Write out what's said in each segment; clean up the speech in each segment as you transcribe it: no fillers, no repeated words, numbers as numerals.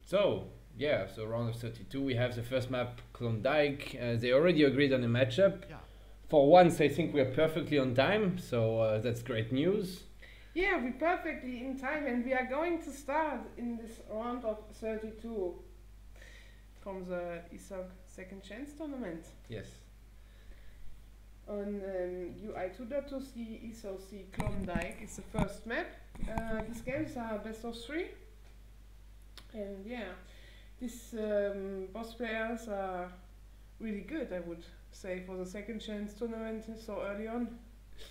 So, yeah, so round of 32, we have the first map, Klondike. They already agreed on a matchup. Yeah. For once, I think we are perfectly on time, so that's great news. Yeah, we're perfectly in time, and we are going to start in this round of 32 from the ESOC Second Chance tournament. Yes. On UI2.2C ESOC Klondike is the first map. These games are best of 3. And yeah, these boss players are really good, I would say, for the Second Chance tournament so early on.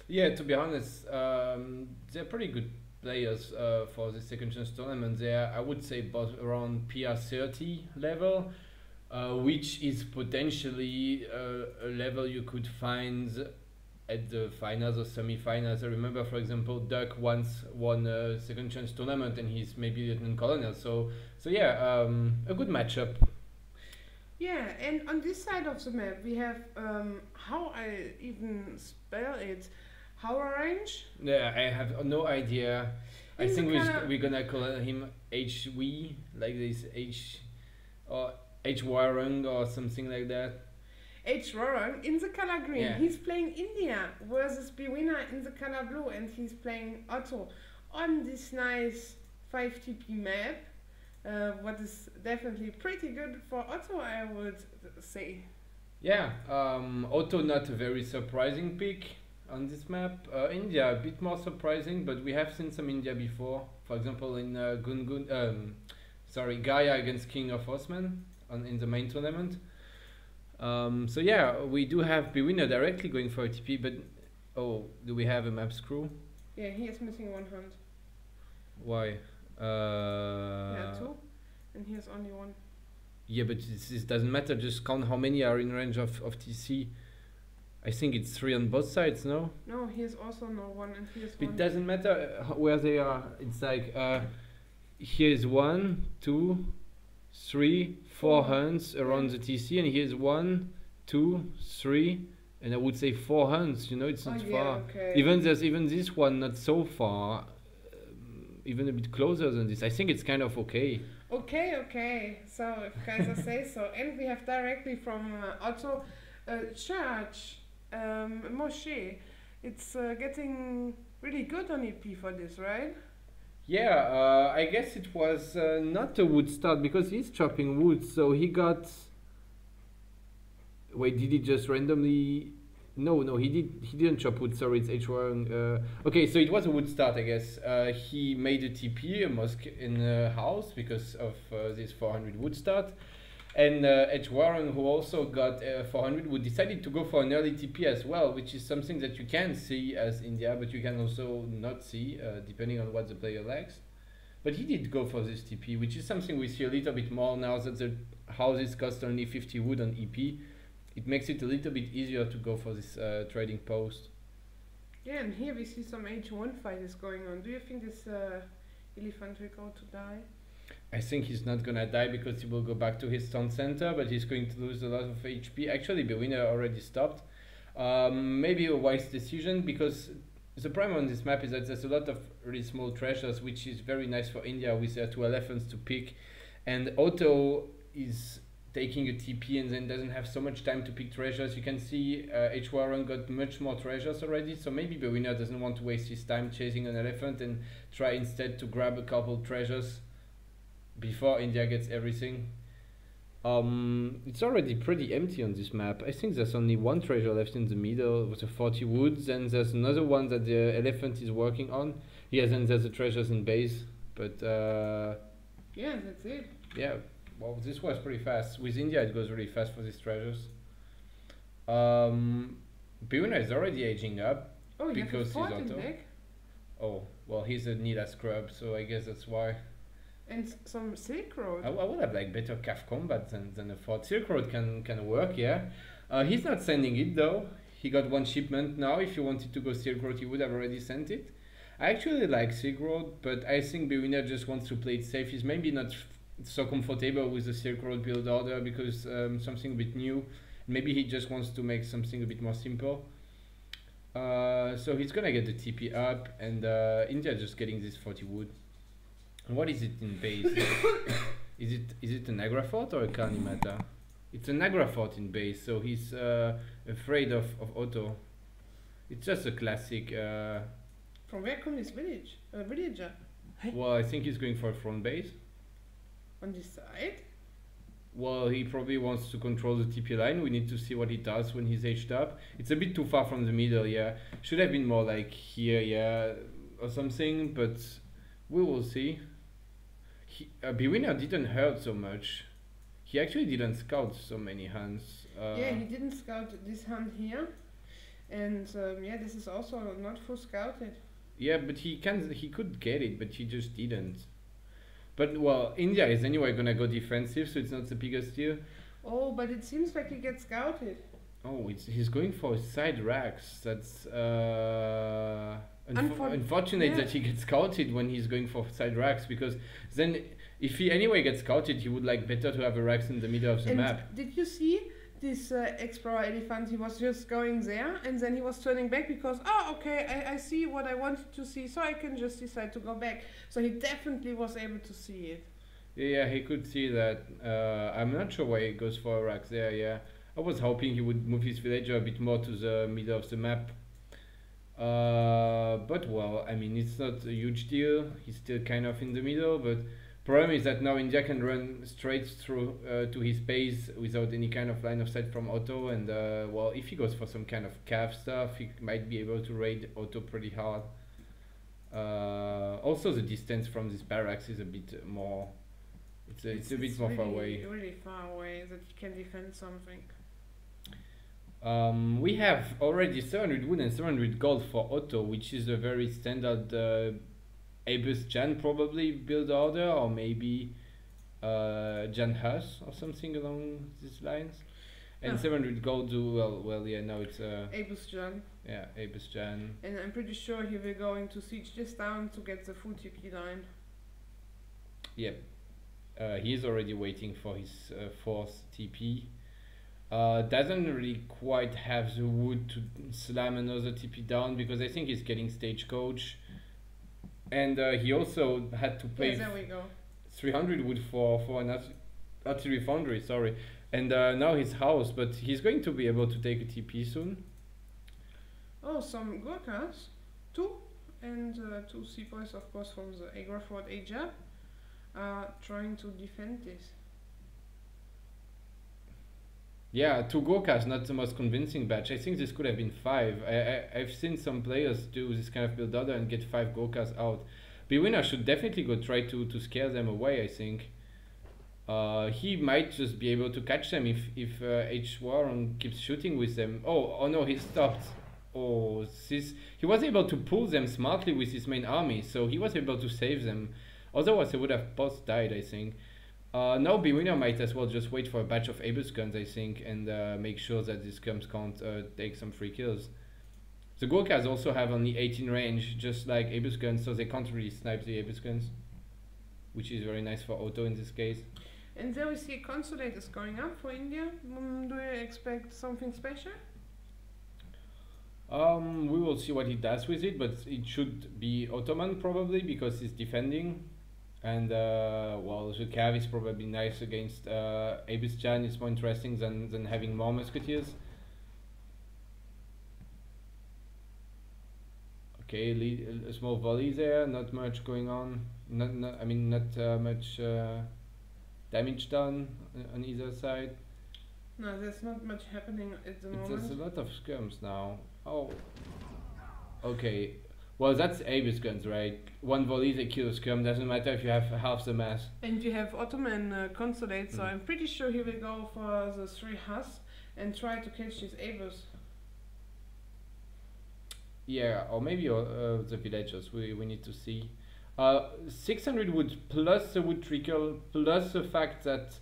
Yeah, to be honest, they're pretty good players for the Second Chance tournament. They're, I would say, both around PR30 level, which is potentially a level you could find at the finals or semi-finals. I remember, for example, Duck once won a Second Chance tournament, and he's maybe Lieutenant Colonel. So yeah, a good matchup. Yeah, and on this side of the map we have, how I even spell it, Hwoarang? Yeah, I have no idea. I In think the we're gonna call him HW, like this H, or Hwoarang or something like that. Hwoarang in the color green. Yeah. He's playing India versus bwinner in the color blue, and he's playing Otto on this nice 5 TP map. What is definitely pretty good for Otto, I would say. Yeah, Otto not a very surprising pick on this map. India a bit more surprising, but we have seen some India before. For example, in Gaia against King of Osman in the main tournament. So yeah, we do have bwinner directly going for a TP, but do we have a map screw? Yeah, he is missing one hand. Why? Yeah, 2, and he has only 1. Yeah, but this doesn't matter. Just count how many are in range of TC. I think it's 3 on both sides, no? No, he has also no 1, and he has 1. It doesn't matter where they are. It's like here's 1, 2, 3, 4 hands around the TC, and here's 1, 2, 3, and I would say 4 hands. You know, it's not far. Okay. Even this one not so far. Even a bit closer than this. I think it's kind of okay. Okay. So if Kaiser says so, and we have directly from Otto Church, Moshe. It's getting really good on EP for this, right? Yeah, I guess it was not a wood start because he's chopping wood, so he got. Wait, did he just randomly? No, he didn't chop wood. Sorry, it's Hwoarang. Okay, so it was a wood start, I guess. He made a TP, a mosque in a house because of this 400 wood start. And Hwoarang, who also got 400 wood, decided to go for an early TP as well, which is something that you can see as India, but you can also not see, depending on what the player likes. But he did go for this TP, which is something we see a little bit more now that the houses cost only 50 wood on EP. It makes it a little bit easier to go for this trading post. Yeah, and here we see some H1 fight is going on. Do you think this elephant will go to die? I think he's not gonna die because he will go back to his town center, but he's going to lose a lot of HP. Actually, bwinner already stopped. Maybe a wise decision, because the problem on this map is that there's a lot of really small treasures, which is very nice for India with their 2 elephants to pick. And Otto is taking a TP and then doesn't have so much time to pick treasures. You can see Hwoarang got much more treasures already, so maybe bwinner doesn't want to waste his time chasing an elephant and try instead to grab a couple treasures before India gets everything. It's already pretty empty on this map. I think there's only 1 treasure left in the middle with the 40 woods, and there's another one that the elephant is working on. Yes, and there's the treasures in base, but yeah, that's it. Yeah. Well, this was pretty fast. With India, it goes really fast for these treasures. bwinner is already aging up because he's Otto. Oh, well, he's a Nila scrub, so I guess that's why. And some Silk Road. I would have like better calf combat than a fort. Silk Road can work, yeah. He's not sending it though. He got 1 shipment now. If you wanted to go Silk Road, he would have already sent it. I actually like Silk Road, but I think bwinner just wants to play it safe. He's maybe not so comfortable with the Silk Road build order because something a bit new. Maybe he just wants to make something a bit more simple. So he's gonna get the TP up, and India just getting this 40 wood. And what is it in base? Is it an Agra fort or a Kalimata? It's an Agra fort in base, so he's afraid of Otto. It's just a classic. From where comes this village? Villager? Well, I think he's going for a front base. On this side? Well, he probably wants to control the TP line. We need to see what he does when he's aged up. It's a bit too far from the middle, yeah. Should have been more like here, yeah, or something, but we will see. bwinner didn't hurt so much. He actually didn't scout so many hands. Yeah, he didn't scout this hand here. And yeah, this is also not full scouted. Yeah, but he could get it, but he just didn't. But well, India is anyway gonna go defensive, so it's not the biggest deal. Oh, but it seems like he gets scouted. Oh, he's going for side racks. That's unfortunate yeah. that he gets scouted when he's going for side racks, because then if he anyway gets scouted, he would like better to have a racks in the middle of the map. Did you see this explorer elephant? He was just going there and then he was turning back because, oh, okay, I see what I wanted to see, so I can just decide to go back. So he definitely was able to see it. Yeah, he could see that. I'm not sure why he goes for a racks there, yeah. I was hoping he would move his villager a bit more to the middle of the map. But well, I mean, it's not a huge deal. He's still kind of in the middle, but problem is that now India can run straight through to his base without any kind of line of sight from Otto, and well, if he goes for some kind of cav stuff, he might be able to raid Otto pretty hard. Also, the distance from this barracks is a bit more. It's a bit more really, far away. Really far away that he can defend something. We have already 700 wood and 700 gold for Otto, which is a very standard Abus Jan probably build order, or maybe Jan Hus or something along these lines. And 700 gold do well yeah, now it's Abus Jan. Yeah, Abus Jan. And I'm pretty sure he will go into siege this town to get the full TP line. Yep. He is already waiting for his fourth TP. Doesn't really quite have the wood to slam another TP down, because I think he's getting stagecoach. And he also had to pay there we go. 300 wood for an artillery foundry, sorry. And now his house, but he's going to be able to take a TP soon. Oh, some Gurkhas, 2, and 2 sepoys, of course, from the Agra Fort Asia, are trying to defend this. Yeah, 2 Gurkhas, not the most convincing batch. I think this could have been 5. I've seen some players do this kind of build order and get 5 Gurkhas out. bwinner should definitely go try to scare them away, I think. He might just be able to catch them if Hwoarang keeps shooting with them. Oh no, he stopped. Oh, he was able to pull them smartly with his main army, so he was able to save them. Otherwise, they would have both died, I think. Now bwinner might as well just wait for a batch of Abus guns, I think, and make sure that these scums can't take some free kills. The Gurkhas also have only 18 range, just like Abus guns, so they can't really snipe the Abus guns, which is very nice for Otto in this case. And there we see consulate is going up for India. Do you expect something special? We will see what he does with it, but it should be Ottoman probably, because he's defending. And well, the cav is probably nice against Abus Jan. It's more interesting than having more musketeers. Okay, a small volley there. Not much going on. Not much damage done on either side. No, there's not much happening at the moment. There's a lot of skirms now. Oh, okay. Well, that's Abus guns, right? 1 volley, they kill a skirm. Doesn't matter if you have half the mass. And you have Ottoman consulate, so I'm pretty sure he will go for the 3 Hus and try to catch his Abus. Yeah, or maybe the villagers. We need to see. 600 wood plus the wood trickle plus the fact that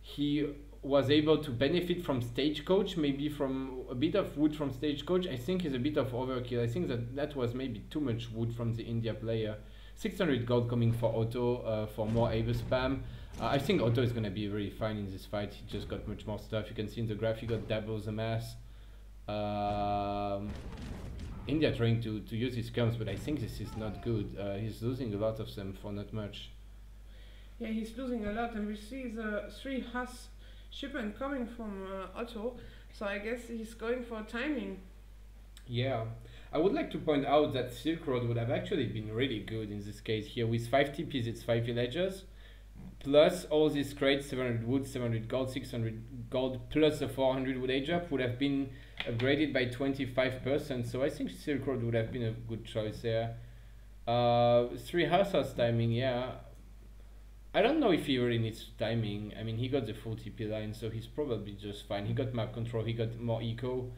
he was able to benefit from stagecoach, maybe from a bit of wood from stagecoach, I think is a bit of overkill. I think that was maybe too much wood from the India player. 600 gold coming for Otto for more Abus spam. I think Otto is going to be really fine in this fight. He just got much more stuff. You can see in the graph he got double the mass. India trying to use his skirms, but I think this is not good. He's losing a lot of them for not much. Yeah, he's losing a lot, and we see the 3 Haas shipment coming from Otto, so I guess he's going for timing. Yeah, I would like to point out that Silk Road would have actually been really good in this case here. With 5 TPs, it's 5 villagers, plus all these crates, 700 wood, 700 gold, 600 gold, plus the 400 wood age up would have been upgraded by 25%, so I think Silk Road would have been a good choice there. 3 houses timing, yeah. I don't know if he really needs timing. I mean, he got the full TP line, so he's probably just fine. He got map control, he got more eco.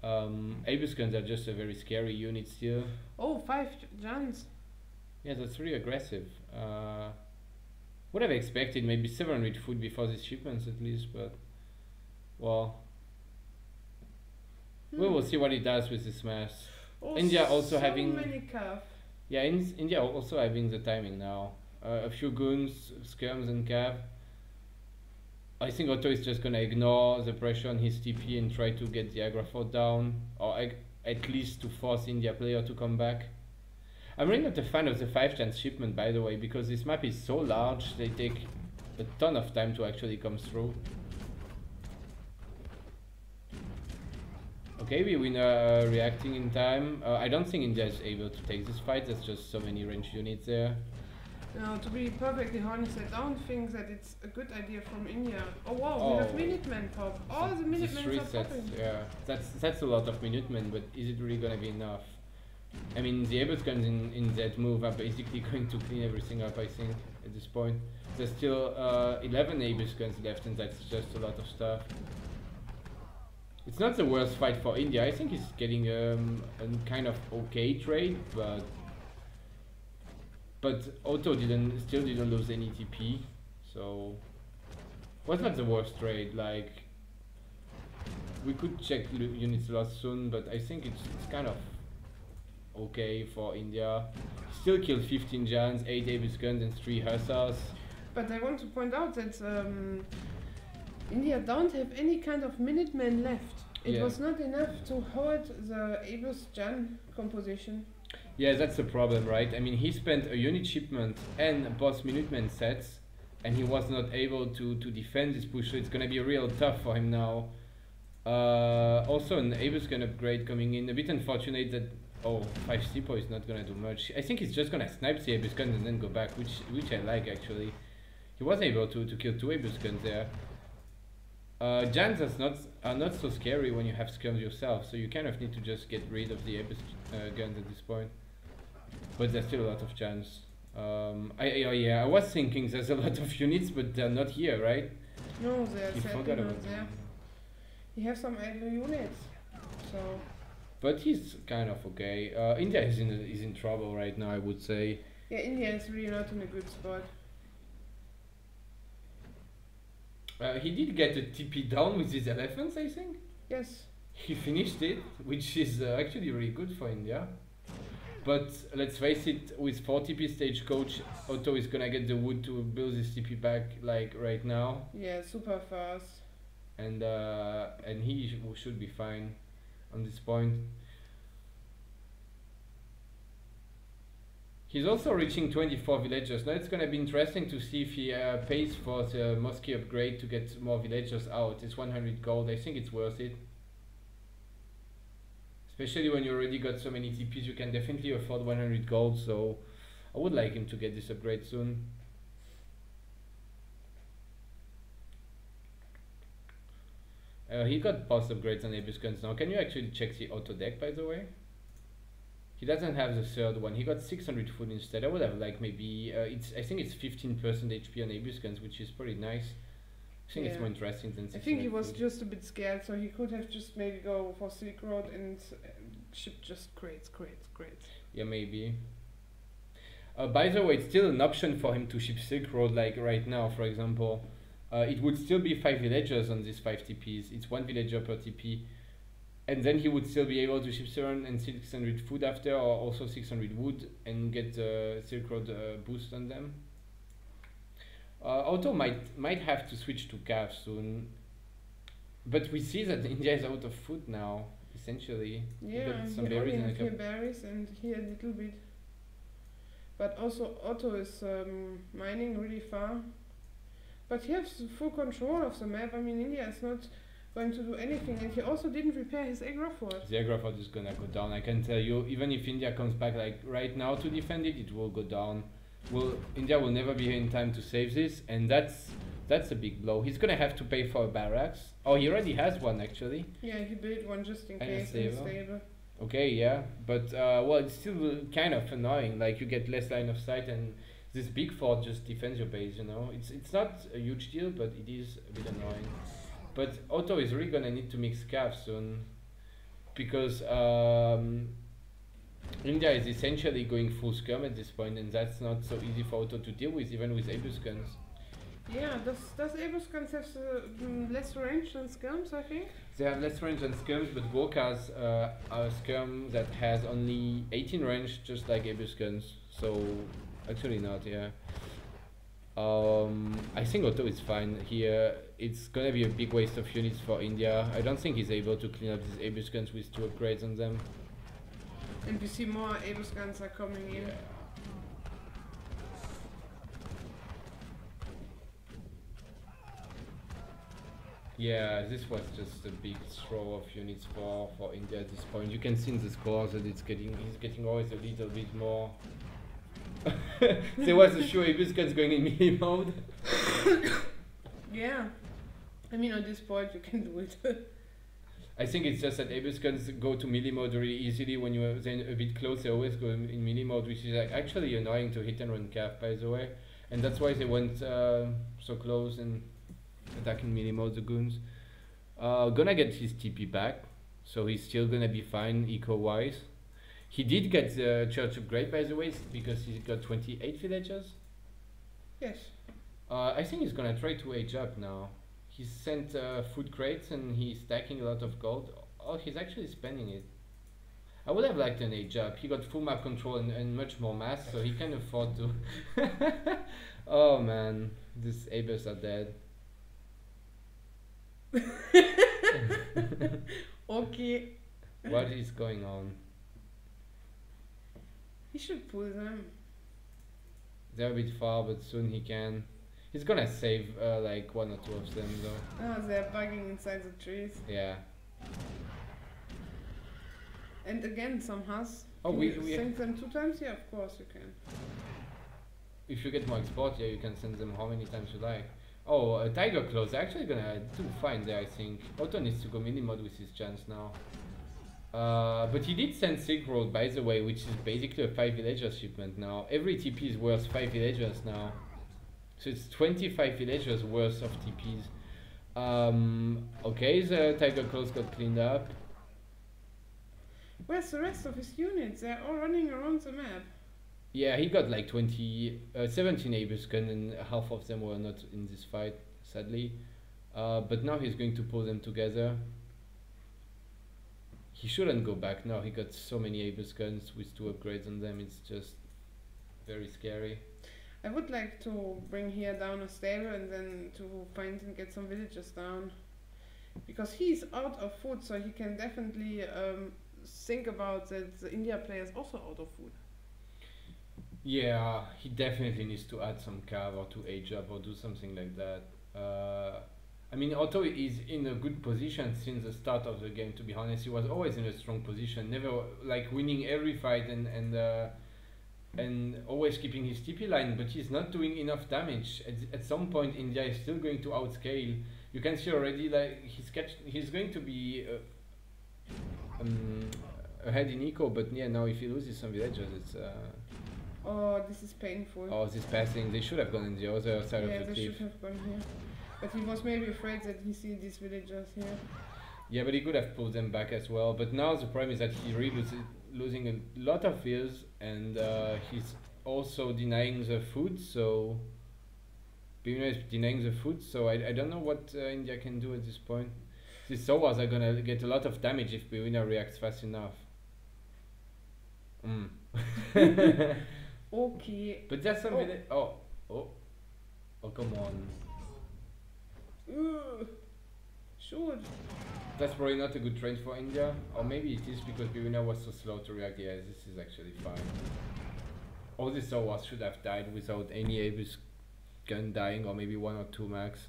Abuskans are just a very scary unit still. Oh, 5 Jans. Yeah, that's really aggressive. Would have expected maybe 700 food before these shipments at least, but well, we will see what he does with this mass. Oh, India also so having many calf. Yeah, India also having the timing now. A few goons, skirms and cav. I think Otto is just gonna ignore the pressure on his TP and try to get the aggro fort down, or at least to force India player to come back. I'm really not a fan of the 5 chance shipment, by the way, because this map is so large, they take a ton of time to actually come through. Okay, bwinner reacting in time. I don't think India is able to take this fight, there's just so many ranged units there. No, to be perfectly honest, I don't think that it's a good idea from India. Oh wow, we have Minutemen pop. All the Minutemen are popping. Yeah, that's a lot of Minutemen, but is it really gonna be enough? I mean, the Abuskans in that move are basically going to clean everything up, I think, at this point. There's still 11 Abuskans left, and that's just a lot of stuff. It's not the worst fight for India. I think he's getting a kind of okay trade, but Otto still didn't lose any TP, so was not the worst trade. Like, we could check units lost soon, but I think it's kind of okay for India. Still killed 15 Jans, 8 Abuskans and 3 Hussars. But I want to point out that India don't have any kind of Minutemen left. It was not enough to hold the Abus Jan composition. Yeah, that's the problem, right? I mean, he spent a unit shipment and boss Minutemen sets, and he was not able to defend this push, so it's gonna be real tough for him now. Also an Abuskan upgrade coming in. A bit unfortunate that 5 Sipo is not gonna do much. I think he's just gonna snipe the Abuskan and then go back, which I like actually. He was able to kill 2 Abuskans there. Jans are not so scary when you have skirms yourself, so you kind of need to just get rid of the Abuskans at this point. But there's still a lot of Jans. I was thinking there's a lot of units, but they're not here, right? No, they're certainly not there. He has some idle units, so. But he's kind of okay. India is in trouble right now, I would say. Yeah, India is really not in a good spot. He did get a TP down with his elephants, I think. Yes. He finished it, which is actually really good for India. But let's face it, with 4 TP stagecoach, Otto is gonna get the wood to build his TP back like right now. Yeah, super fast. And he should be fine on this point. He's also reaching 24 villagers. Now it's gonna be interesting to see if he pays for the mosque upgrade to get more villagers out. It's 100 gold. I think it's worth it. Especially when you already got so many TPs, you can definitely afford 100 gold. So I would like him to get this upgrade soon. He got boss upgrades on Abuskans now. Can you actually check the auto deck, by the way? He doesn't have the third one. He got 600 food instead. I would have liked maybe I think it's 15% HP on Abuskans, which is pretty nice. I think it's more interesting than 600 I think he was food. just a bit scared, so he could have just maybe go for Silk Road and ship just crates. Yeah, maybe. By the way, it's still an option for him to ship Silk Road, like right now, for example. It would still be 5 villagers on these 5 TPs. It's 1 villager per TP. And then he would still be able to ship 700 and 600 food after, or also 600 wood, and get Silk Road boost on them. Otto might have to switch to Cav soon. But we see that India is out of food now, essentially. Yeah, got some he berries only and have here berries and here a little bit. But also Otto is mining really far. But he has full control of the map. I mean, India is not going to do anything, and he also didn't repair his aggro fort. The aggro fort is gonna go down. I can tell you, even if India comes back like right now to defend it, it will go down. India will never be here in time to save this, and that's a big blow. He's gonna have to pay for a barracks. Oh, he already has one actually. Yeah, he built one just in And case in stable. Okay, yeah, but well, it's still kind of annoying. Like you get less line of sight, and this big fort just defends your base. You know, it's not a huge deal, but it is a bit annoying. But Otto is really gonna need to mix cav soon, because India is essentially going full skirm at this point, and that's not so easy for Otto to deal with, even with Abus guns. Yeah, does Abus guns have less range than skirms, I think? They have less range than skirms, but Gorkas are a skirm that has only 18 range, just like Abus guns. So actually not, yeah. I think Otto is fine here. It's gonna be a big waste of units for India. I don't think he's able to clean up these Abus guns with 2 upgrades on them. And we see more Abus guns are coming in. Yeah. Yeah, this was just a big throw of units for India at this point. You can see in the scores that he's getting always a little bit more. There was a sure Abus guns going in melee mode. Yeah, I mean at this point you can do it. I think it's just that Abus guns go to melee mode really easily when you are then a bit close. They always go in melee mode, which is like actually annoying to hit and run cav, by the way. And that's why they went so close and attacking melee mode the goons. Gonna get his TP back, so he's still gonna be fine eco wise. He did get the church upgrade, by the way, because he got 28 villagers. Yes. I think he's gonna try to age up now. He sent food crates and he's stacking a lot of gold. Oh, he's actually spending it. I would have liked an age up. He got full map control and much more mass, so he can afford to. Oh man, these Abus are dead. Okay. What is going on? He should pull them. They're a bit far, but soon he can. He's gonna save like 1 or 2 of them though. Oh, they're bugging inside the trees. Yeah. And again, some has. Oh, can we you send them 2 times? Yeah, of course you can. If you get more export, yeah, you can send them how many times you like. Oh, Tiger Claws, they're actually gonna do fine there, I think. Otto needs to go mini mod with his chance now. But he did send Silk Road, by the way, which is basically a 5 villagers shipment now. Every TP is worth 5 villagers now. So it's 25 villagers worth of TPs. Okay, the Tiger Claws got cleaned up. Where's the rest of his units? They're all running around the map. Yeah, he got like 17 Abus gun, and half of them were not in this fight, sadly. But now he's going to pull them together. He shouldn't go back now. He got so many Abus guns with 2 upgrades on them. It's just very scary. I would like to bring here down a stable and then to find and get some villagers down. Because he's out of food, so he can definitely think about that the India player is also out of food. Yeah, he definitely needs to add some cav or to age up or do something like that. I mean, Otto is in a good position since the start of the game, to be honest. He was always in a strong position, never like winning every fight and always keeping his TP line, but he's not doing enough damage. At some point, India is still going to outscale. You can see already like he's going to be ahead in eco, but yeah, now if he loses some villagers, it's oh, this is painful. oh, this passing, they should have gone on the other side of the Yeah, they cliff. should have gone here. But he was maybe afraid that he sees these villagers here. Yeah, but he could have pulled them back as well. But now the problem is that he really losing a lot of vills, and he's also denying the food, so bwinner is denying the food, so I don't know what India can do at this point. These Sowas are gonna get a lot of damage if bwinner reacts fast enough. Okay. But that's some oh, come on. Shoot. That's probably not a good trend for India, or maybe it is because bwinner was so slow to react. Yeah, this is actually fine. all the Sowars should have died without any Abus gun dying, or maybe 1 or 2 max.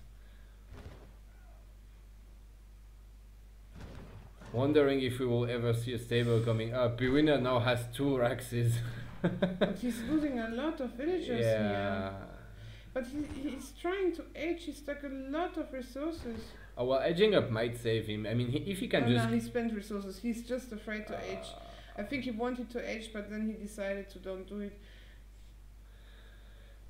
Wondering if we will ever see a stable coming up. bwinner now has 2 Raxes. But he's losing a lot of villagers here. But he's trying to age, he stuck a lot of resources. Oh, well, edging up might save him. I mean, if he can just... No, he spent resources, he's just afraid to age. I think he wanted to age, but then he decided to don't do it.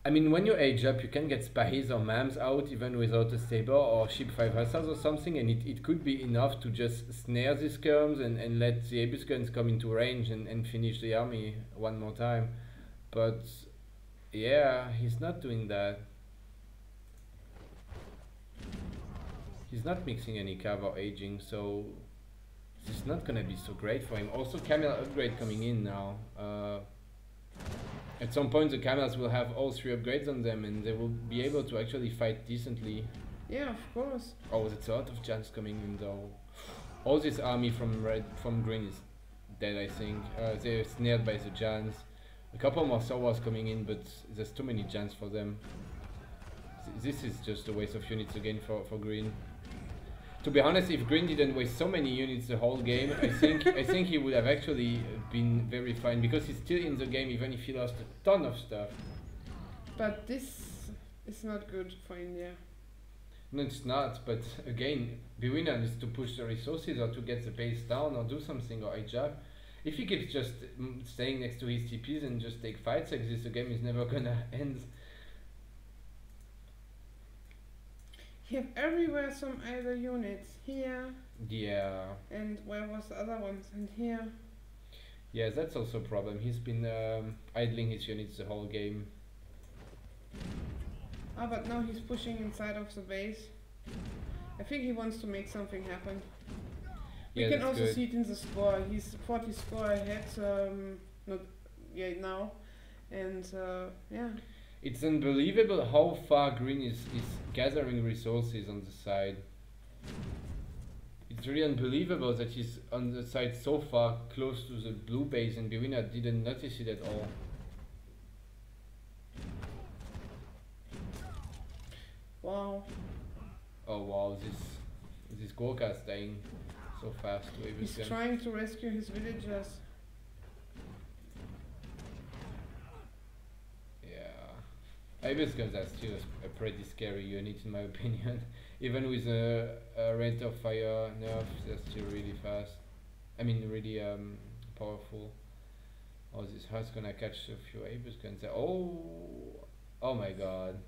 I mean, when you age up, you can get spies or mams out even without a stable or ship 5 hussars or something, and it could be enough to just snare the skirms and let the Abus guns come into range and finish the army one more time. But yeah, he's not doing that. He's not mixing any cav or aging, so this is not gonna be so great for him. Also, camel upgrade coming in now. At some point the camels will have all 3 upgrades on them and they will be able to actually fight decently. Yeah, of course. Oh, there's a lot of Jans coming in though. All this army from green is dead, I think. They're snared by the Jans. A couple more Sowars coming in, but there's too many Jans for them. This is just a waste of units again for green. To be honest, if green didn't waste so many units the whole game, I think he would have actually been very fine, because he's still in the game even if he lost a ton of stuff. But this is not good for India. No, it's not, but again, bwinner needs to push the resources or to get the base down or do something or age up. If he keeps just staying next to his TPs and just take fights like this, the game is never gonna end. You have everywhere some other units. Here. Yeah. And where was the other ones? And here. Yeah, that's also a problem. He's been idling his units the whole game. Ah, but now he's pushing inside of the base. I think he wants to make something happen. We can also see it in the score. He's 40 score ahead, not yet now. And yeah. It's unbelievable how far green is gathering resources on the side. It's really unbelievable that he's on the side so far close to the blue base and bwinner didn't notice it at all. Wow. Oh wow, this Gorka is dying so fast. He's trying to rescue his villagers. Abus guns are still a pretty scary unit in my opinion. Even with a rate of fire nerf, they're still really fast. I mean, really powerful. Oh, this heart's gonna catch a few Abus guns. Oh my god.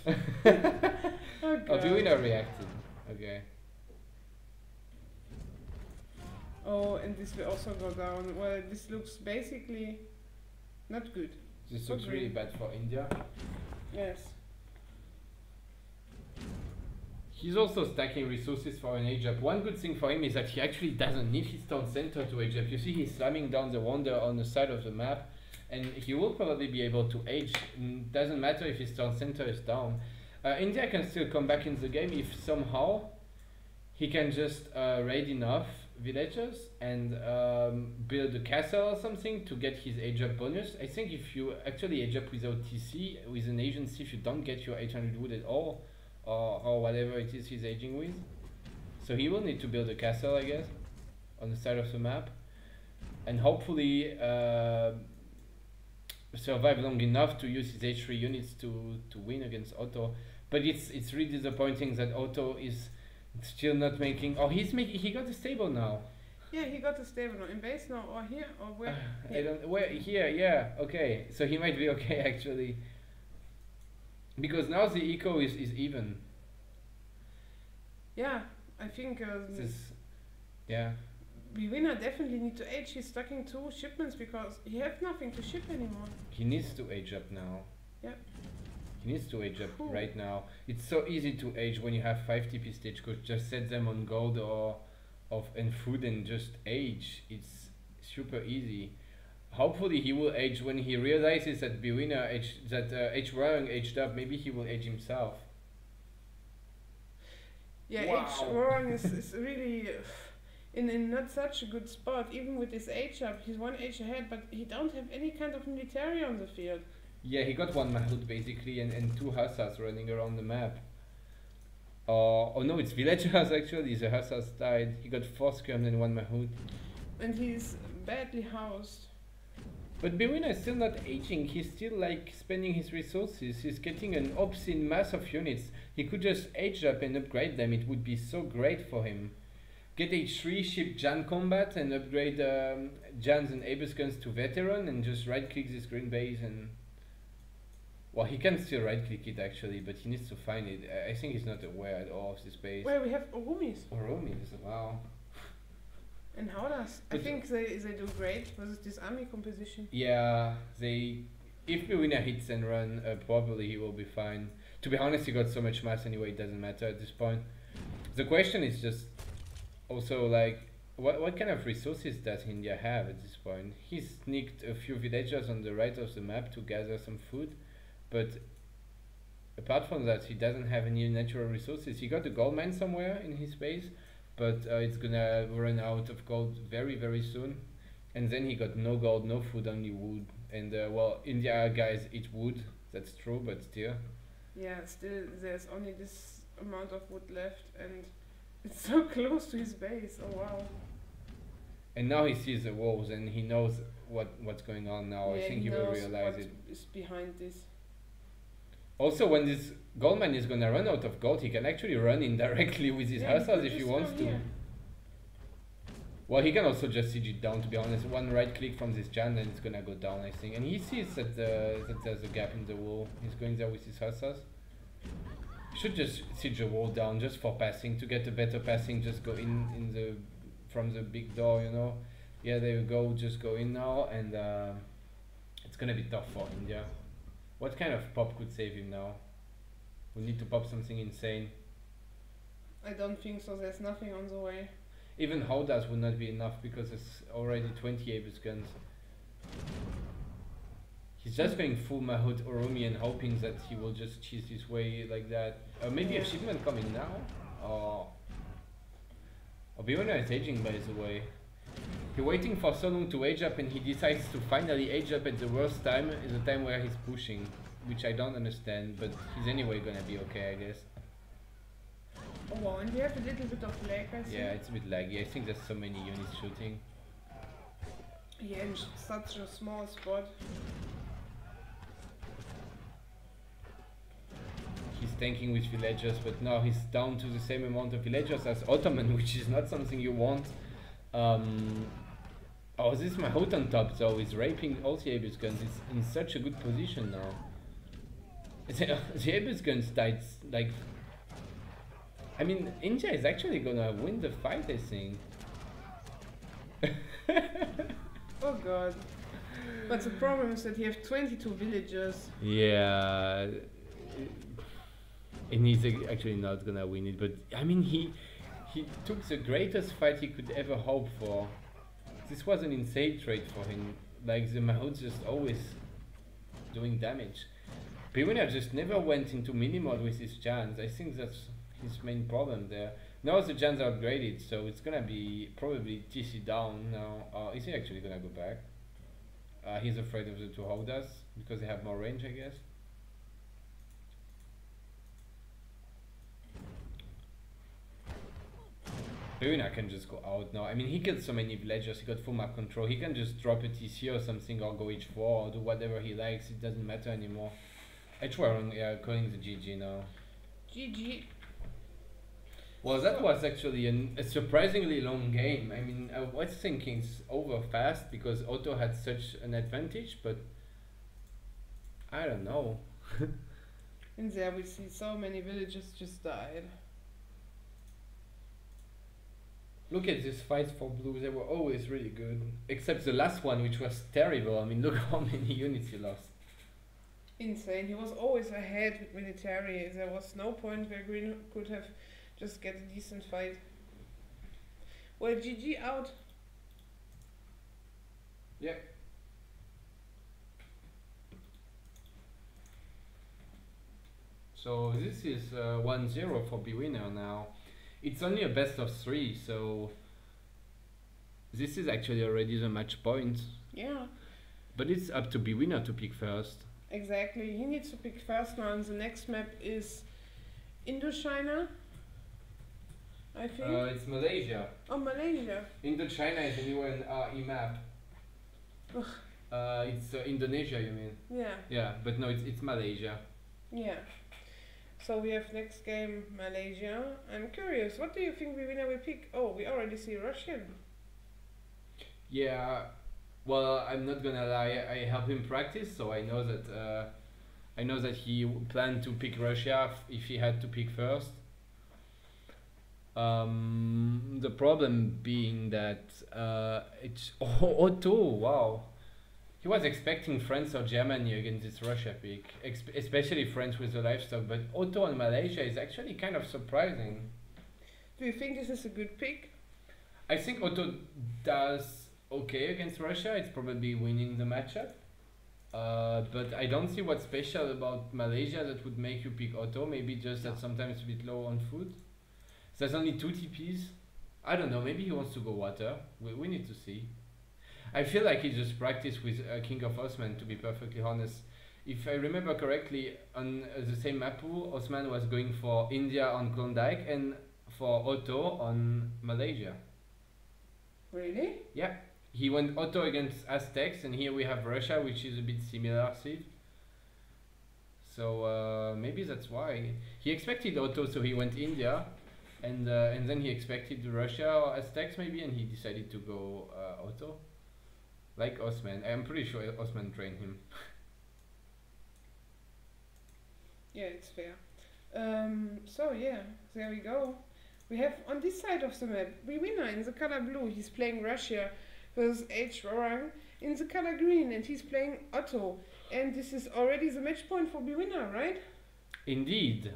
Oh, bwinner reacted. Okay. Oh, and this will also go down. Well, this looks basically not good. This looks really bad for India. Yes. He's also stacking resources for an age up. One good thing for him is that he actually doesn't need his town center to age up. You see he's slamming down the wonder on the side of the map, and he will probably be able to age. Doesn't matter if his town center is down. India can still come back in the game if somehow he can just raid enough villagers and build a castle or something to get his age up bonus. I think if you actually age up without TC, with an agency, if you don't get your 800 wood at all, or whatever it is he's aging with. So he will need to build a castle, I guess, on the side of the map, and hopefully survive long enough to use his H3 units to win against Otto. But it's really disappointing that Otto is still not making. Oh, he got a stable now. Yeah, he got a stable now. In base now, or here, or where? I don't. Where here? Yeah. Okay. So he might be okay actually. Because now the eco is even. Yeah, I think. Yeah. bwinner definitely need to age. He's stacking 2 shipments because he has nothing to ship anymore. He needs to age up now. Yeah. He needs to age up right now. It's so easy to age when you have 5 TP stagecoach. Just set them on gold and food and just age. It's super easy. Hopefully he will age when he realizes that bwinner Hwoarang aged up. Maybe he will age himself. Yeah, wow. Hwoarang is really. in not such a good spot. Even with his age up, he's 1 age ahead, but he don't have any kind of military on the field. Yeah, he got one Mahout basically and two Hussars running around the map. Oh no, it's villagers actually. The Hussars died. He got 4 skirms and 1 Mahout. And he's badly housed. But bwinner is still not aging. He's still like spending his resources. He's getting an obscene mass of units. He could just age up and upgrade them. It would be so great for him. Get H3, ship Jan combat and upgrade Jans and Abus guns to veteran and just right click this green base and... Well, he can still right click it actually, but he needs to find it. I think he's not aware at all of this base. Well, we have Orumis. Oromis, wow. And Hwoarang. I think they do great versus this army composition. Yeah, if bwinner hits and run properly, he will be fine. To be honest, he got so much mass anyway, it doesn't matter at this point. The question is just also like, what kind of resources does India have at this point? He sneaked a few villagers on the right of the map to gather some food, but apart from that, he doesn't have any natural resources. He got a gold mine somewhere in his base, but it's gonna run out of gold very, very soon. And then he got no gold, no food, only wood. And well, India guys eat wood, that's true, but still. Yeah, still there's only this amount of wood left, and it's so close to his base. Oh wow. And now he sees the walls and he knows what's going on now. Yeah, I think he will realize what it. is behind this. Also, when this gold mine is gonna run out of gold, he can actually run in directly with his hussars if he wants to. Here. Well, he can also just siege it down, to be honest. One right click from this Jan and it's gonna go down, I think. And he sees that there's a gap in the wall. He's going there with his hussars. Should just siege the wall down just for passing. To get a better passing, just go in from the big door, you know. Yeah, there you go, just go in now, and it's gonna be tough for India. What kind of pop could save him now? We need to pop something insane. I don't think so, there's nothing on the way. Even Hwoarang would not be enough because it's already 20 Abus guns. He's just going full Mahout Oromi and hoping that he will just cheese his way like that. Maybe a shipment coming now? Or bwinner is aging, by the way. He's waiting for so long to age up and he decides to finally age up at the worst time, is the time where he's pushing. Which I don't understand, but he's anyway gonna be okay, I guess. Oh wow, and we have a little bit of lag, I think. Yeah, it's a bit laggy. I think there's so many units shooting. Yeah, in such a small spot. He's tanking with villagers, but now he's down to the same amount of villagers as Ottoman, which is not something you want. Oh, this is Mahout on top, so he's raping all the Abus guns. It's in such a good position now. The Abus guns died, like... I mean, India is actually gonna win the fight, I think. Oh god. But the problem is that you have 22 villagers. Yeah... And he's actually not gonna win it, but I mean, he took the greatest fight he could ever hope for. This was an insane trade for him. Like, the Mahouts just always doing damage. bwinner just never went into mini-mod with his Jans. I think that's his main problem there. Now the Jans are upgraded, so it's gonna be probably TC down now. Is he actually gonna go back? He's afraid of the two Hwoarangs because they have more range, I guess. bwinner can just go out now. I mean, he killed so many villagers, he got full map control. He can just drop a TC or something or go H4 or do whatever he likes. It doesn't matter anymore. Hwoarang, yeah, calling the GG now. GG. Well, that was actually a surprisingly long game. I mean, I was thinking it's over fast because Otto had such an advantage, but I don't know. In there we see so many villagers just died. Look at these fights for blue, they were always really good. Except the last one, which was terrible. I mean, look how many units he lost. Insane, he was always ahead with military. There was no point where Green could have just get a decent fight. Well, GG out. Yeah. So this is 1-0 for bwinner now. It's only a best of 3, so This is actually already the match point. Yeah, But it's up to bwinner to pick first. exactly. He needs to pick first now, and the next map is Indochina, I think. It's Malaysia. Oh, Malaysia. Indochina is a new RE map. It's Indonesia, you mean? Yeah, Yeah, but no, it's Malaysia. yeah. So we have next game Malaysia. I'm curious, what do you think bwinner will pick? Oh, we already see Russian. Yeah, well, I'm not gonna lie. I help him practice, so I know that he planned to pick Russia if he had to pick first. The problem being that it's Otto. Wow, he was expecting France or Germany against this Russia pick, especially France with the livestock. But Otto and Malaysia is actually kind of surprising. Do you think this is a good pick? I think Otto does okay against Russia. It's probably winning the matchup. But I don't see what's special about Malaysia that would make you pick Otto. Maybe just that sometimes it's a bit low on food. There's only 2 TPs. I don't know. Maybe he wants to go water. We need to see. I feel like he just practiced with King of Osman, to be perfectly honest. If I remember correctly, on the same map pool, Osman was going for India on Klondike and for Otto on Malaysia. Really? Yeah. He went Otto against Aztecs, and here we have Russia, which is a bit similar, see? So maybe that's why. He expected Otto, so he went India, and then he expected Russia or Aztecs maybe, and he decided to go Otto. Like Osman. I'm pretty sure Osman trained him. Yeah, it's fair. So yeah, there we go. We have on this side of the map, bwinner in the color blue, he's playing Russia versus Hwoarang in the color green, and he's playing Otto. And this is already the match point for bwinner, right? Indeed.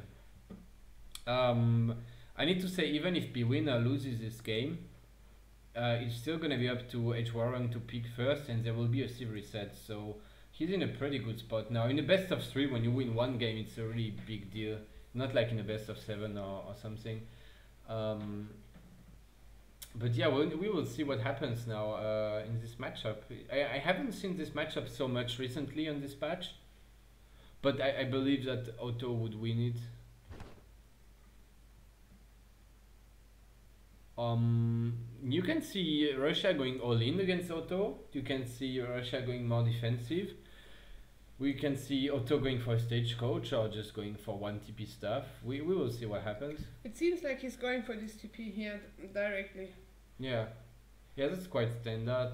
I need to say, even if bwinner loses this game, it's still gonna be up to Hwoarang to pick first, and there will be a sieve reset. So he's in a pretty good spot now. In the best of 3, when you win one game, it's a really big deal. Not like in the best of 7 or something. But yeah, we will see what happens now in this matchup. I haven't seen this matchup so much recently on this patch, but I believe that Otto would win it. You can see Russia going all in against Otto. You can see Russia going more defensive. We can see Otto going for a stagecoach or just going for 1 TP stuff. We will see what happens. It seems like he's going for this TP here directly. Yeah, that's quite standard.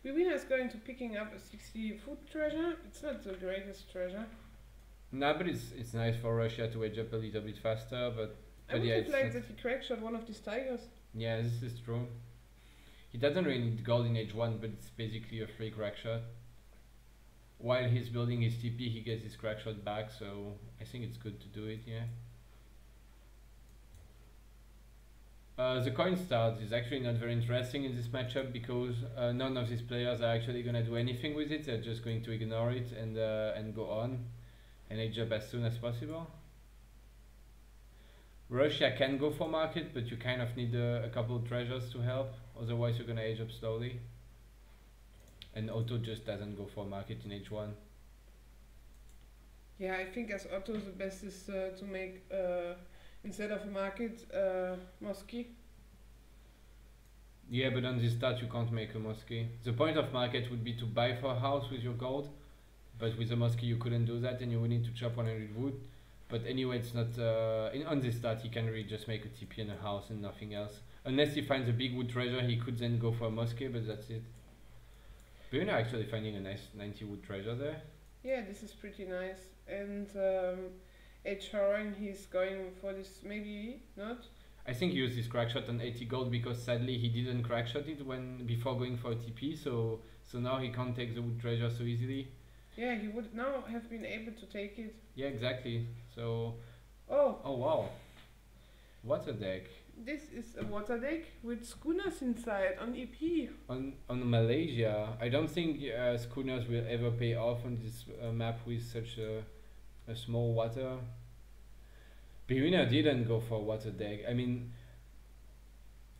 bwinner is going to picking up a 60 food treasure. It's not the greatest treasure. No, but it's nice for Russia to edge up a little bit faster. But I would yeah, have liked that he crackshot one of these tigers. Yeah, this is true. He doesn't really need gold in H1, but it's basically a free crack shot. While he's building his TP, he gets his crack shot back, so I think it's good to do it, yeah. The coin start is actually not very interesting in this matchup because none of these players are actually going to do anything with it. They're just going to ignore it and go on and age up as soon as possible. Russia can go for market, but you kind of need a couple of treasures to help, otherwise you're gonna age up slowly. And Otto just doesn't go for market in H1. Yeah, I think as Otto the best is to make, instead of a market, mosque. Yeah, but on this start you can't make a mosque. The point of market would be to buy for a house with your gold, but with a mosque you couldn't do that and you would need to chop 100 wood. But anyway, it's not on this start he can really just make a TP and a house and nothing else. Unless he finds a big wood treasure, he could then go for a mosque, but that's it. bwinner actually finding a nice 90 wood treasure there. Yeah, this is pretty nice. And Hwoarang, he's going for this, maybe not? I think he used his crack shot on 80 gold because sadly he didn't crack shot it before going for a TP, so now he can't take the wood treasure so easily. Yeah, he would now have been able to take it. Yeah, exactly. So oh wow, what a deck. This is a water deck with schooners inside on EP. On Malaysia, I don't think schooners will ever pay off on this map with such a small water. bwinner didn't go for water deck. I mean,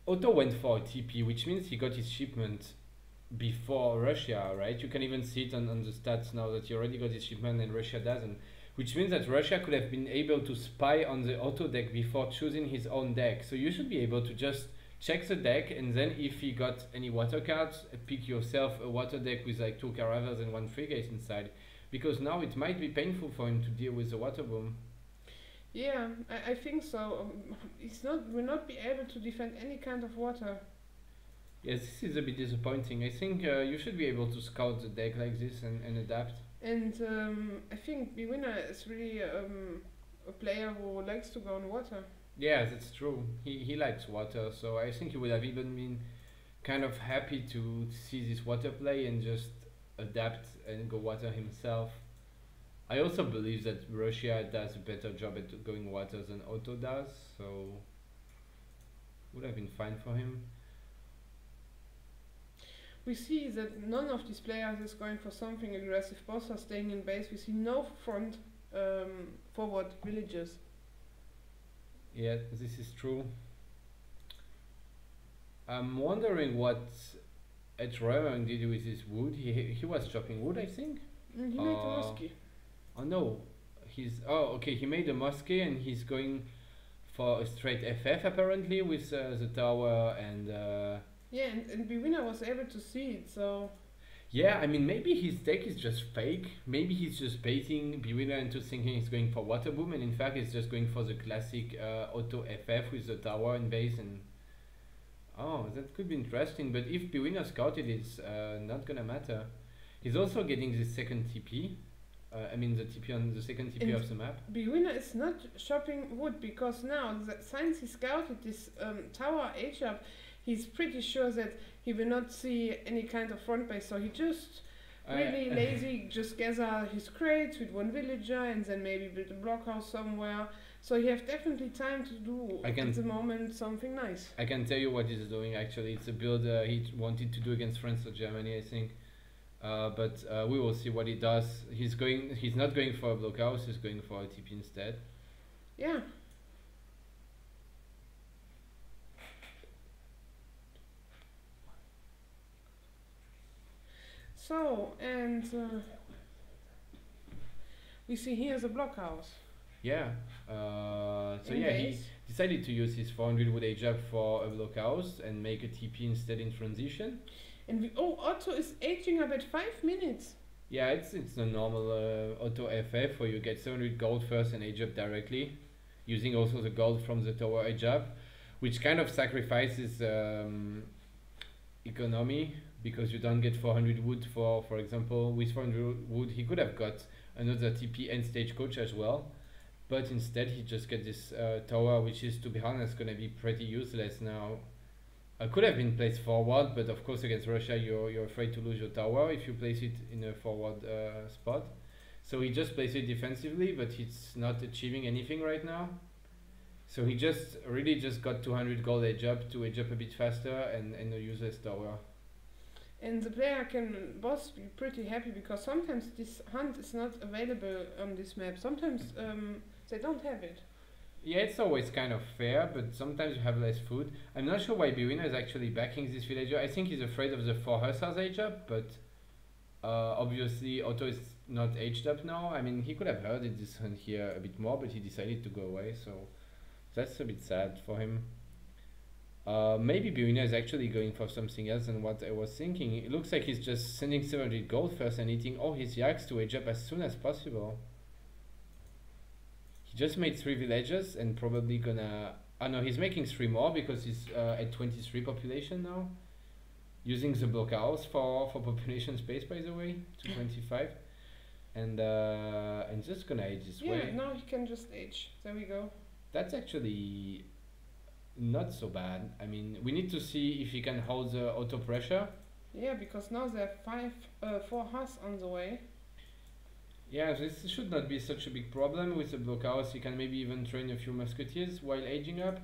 Otto went for a TP, which means he got his shipment before Russia, right? You can even see it on the stats now that he already got his shipment and Russia doesn't. Which means that Russia could have been able to spy on the Otto deck before choosing his own deck. So you should be able to just check the deck, and then if he got any water cards, pick yourself a water deck with like 2 Caravas and 1 Frigate inside. Because now it might be painful for him to deal with the water boom. Yeah, I think so. Will not be able to defend any kind of water. Yes, this is a bit disappointing. I think you should be able to scout the deck like this and adapt. And I think bwinner is really a player who likes to go on water. Yeah, that's true. He likes water, so I think he would have even been kind of happy to see this water play and just adapt and go water himself. I also believe that Russia does a better job at going water than Otto does, so would have been fine for him. We see that none of these players is going for something aggressive. Both are staying in base. We see no front forward villages. Yeah, this is true. I'm wondering what Hwoarang did with his wood. He was chopping wood, I think. He made a mosque. Oh no, okay. He made a mosque and he's going for a straight FF apparently with the tower and. Yeah, and bwinner was able to see it, so. Yeah, I mean maybe his deck is just fake. Maybe he's just baiting bwinner into thinking he's going for water boom, and in fact he's just going for the classic auto FF with the tower in base. And oh, that could be interesting. But if bwinner scouted, it's not gonna matter. He's also getting this second TP. I mean the TP on the second TP of the map. bwinner is not shopping wood because now, since he scouted this tower age up, he's pretty sure that he will not see any kind of front base, so he just really lazy, just gather his crates with 1 villager and then maybe build a blockhouse somewhere. So he have definitely time to do at the moment something nice. I can tell you what he's doing actually. It's a build he wanted to do against France or Germany, I think. But we will see what he does. He's not going for a blockhouse, he's going for a TP instead. Yeah. So, and we see here's a blockhouse. Yeah. So yeah, he decided to use his 400 wood age up for a blockhouse and make a TP instead in transition. And Otto is aging up at 5 minutes. Yeah, it's a normal Otto FF where you get 700 gold first and age up directly, using also the gold from the tower age up, which kind of sacrifices economy, because you don't get 400 wood for example. With 400 wood he could have got another TP and stagecoach as well, but instead he just get this tower, which is, to be honest, gonna be pretty useless now. Could have been placed forward, but of course against Russia you're afraid to lose your tower if you place it in a forward spot. So he just plays it defensively, but it's not achieving anything right now. So he really just got 200 gold age up to age up a bit faster and a useless tower. And the player can both be pretty happy because sometimes this hunt is not available on this map. Sometimes they don't have it. Yeah, it's always kind of fair, but sometimes you have less food. I'm not sure why bwinner is actually backing this villager. I think he's afraid of the 4 hussars age up, but obviously Otto is not aged up now. I mean, he could have heard this hunt here a bit more, but he decided to go away, so that's a bit sad for him. Maybe bwinner is actually going for something else than what I was thinking. It looks like he's just sending 700 gold first and eating all his yaks to age up as soon as possible. He just made 3 villages and probably gonna... Oh no, he's making 3 more because he's at 23 population now. Using the blockhouse for population space, by the way, to 25. And just gonna age this way. Yeah, now he can just age. There we go. That's actually not so bad. I mean, we need to see if he can hold the auto pressure. Yeah, because now there are 4 Huss on the way. Yeah, this should not be such a big problem. With the blockhouse, he can maybe even train a few musketeers while aging up.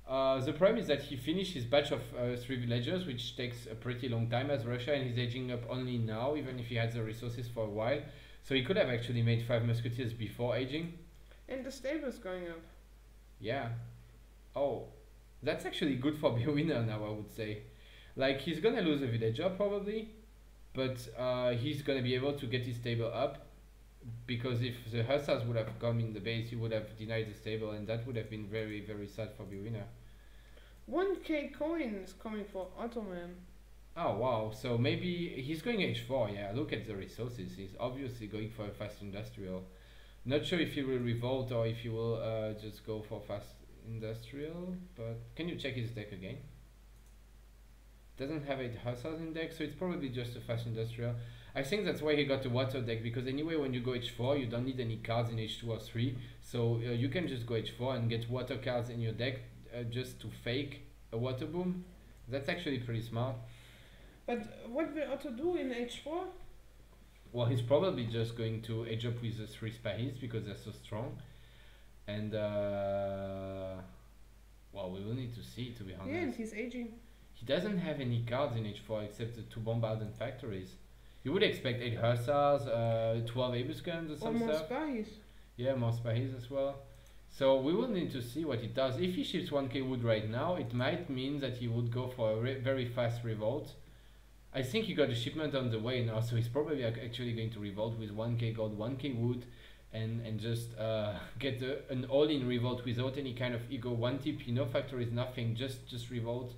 The problem is that he finished his batch of 3 villagers, which takes a pretty long time as Russia, and he's aging up only now, even if he had the resources for a while. So he could have actually made 5 musketeers before aging. And the stable's going up. Yeah. Oh. That's actually good for bwinner now, I would say. Like, he's gonna lose a villager probably, but he's gonna be able to get his stable up, because if the hussars would have come in the base, he would have denied the stable, and that would have been very, very sad for bwinner. 1k coin is coming for Ottoman. Oh wow, so maybe he's going h4, yeah, look at the resources, he's obviously going for a fast industrial. Not sure if he will revolt or if he will just go for fast industrial, but can you check his deck again? Doesn't have 8 hussars in deck, so it's probably just a fast industrial. I think that's why he got the water deck, because anyway when you go h4 you don't need any cards in h2 or 3, so you can just go h4 and get water cards in your deck just to fake a water boom. That's actually pretty smart. But what will Otto do in h4? Well, he's probably just going to age up with the 3 Spahis because they're so strong. And well, we will need to see, to be honest. Yeah, and he's aging. He doesn't have any cards in h4 except the 2 bombards and factories. You would expect 8 hussars, 12 Abus guns or some stuff. More Spahis. Yeah, more Spahis as well. So we will need to see what he does. If he ships 1k wood right now, it might mean that he would go for a very fast revolt. I think he got a shipment on the way now, so he's probably actually going to revolt with 1k gold, 1k wood, and just get an all-in revolt without any kind of ego. 1 TP, no factories, nothing, just revolt.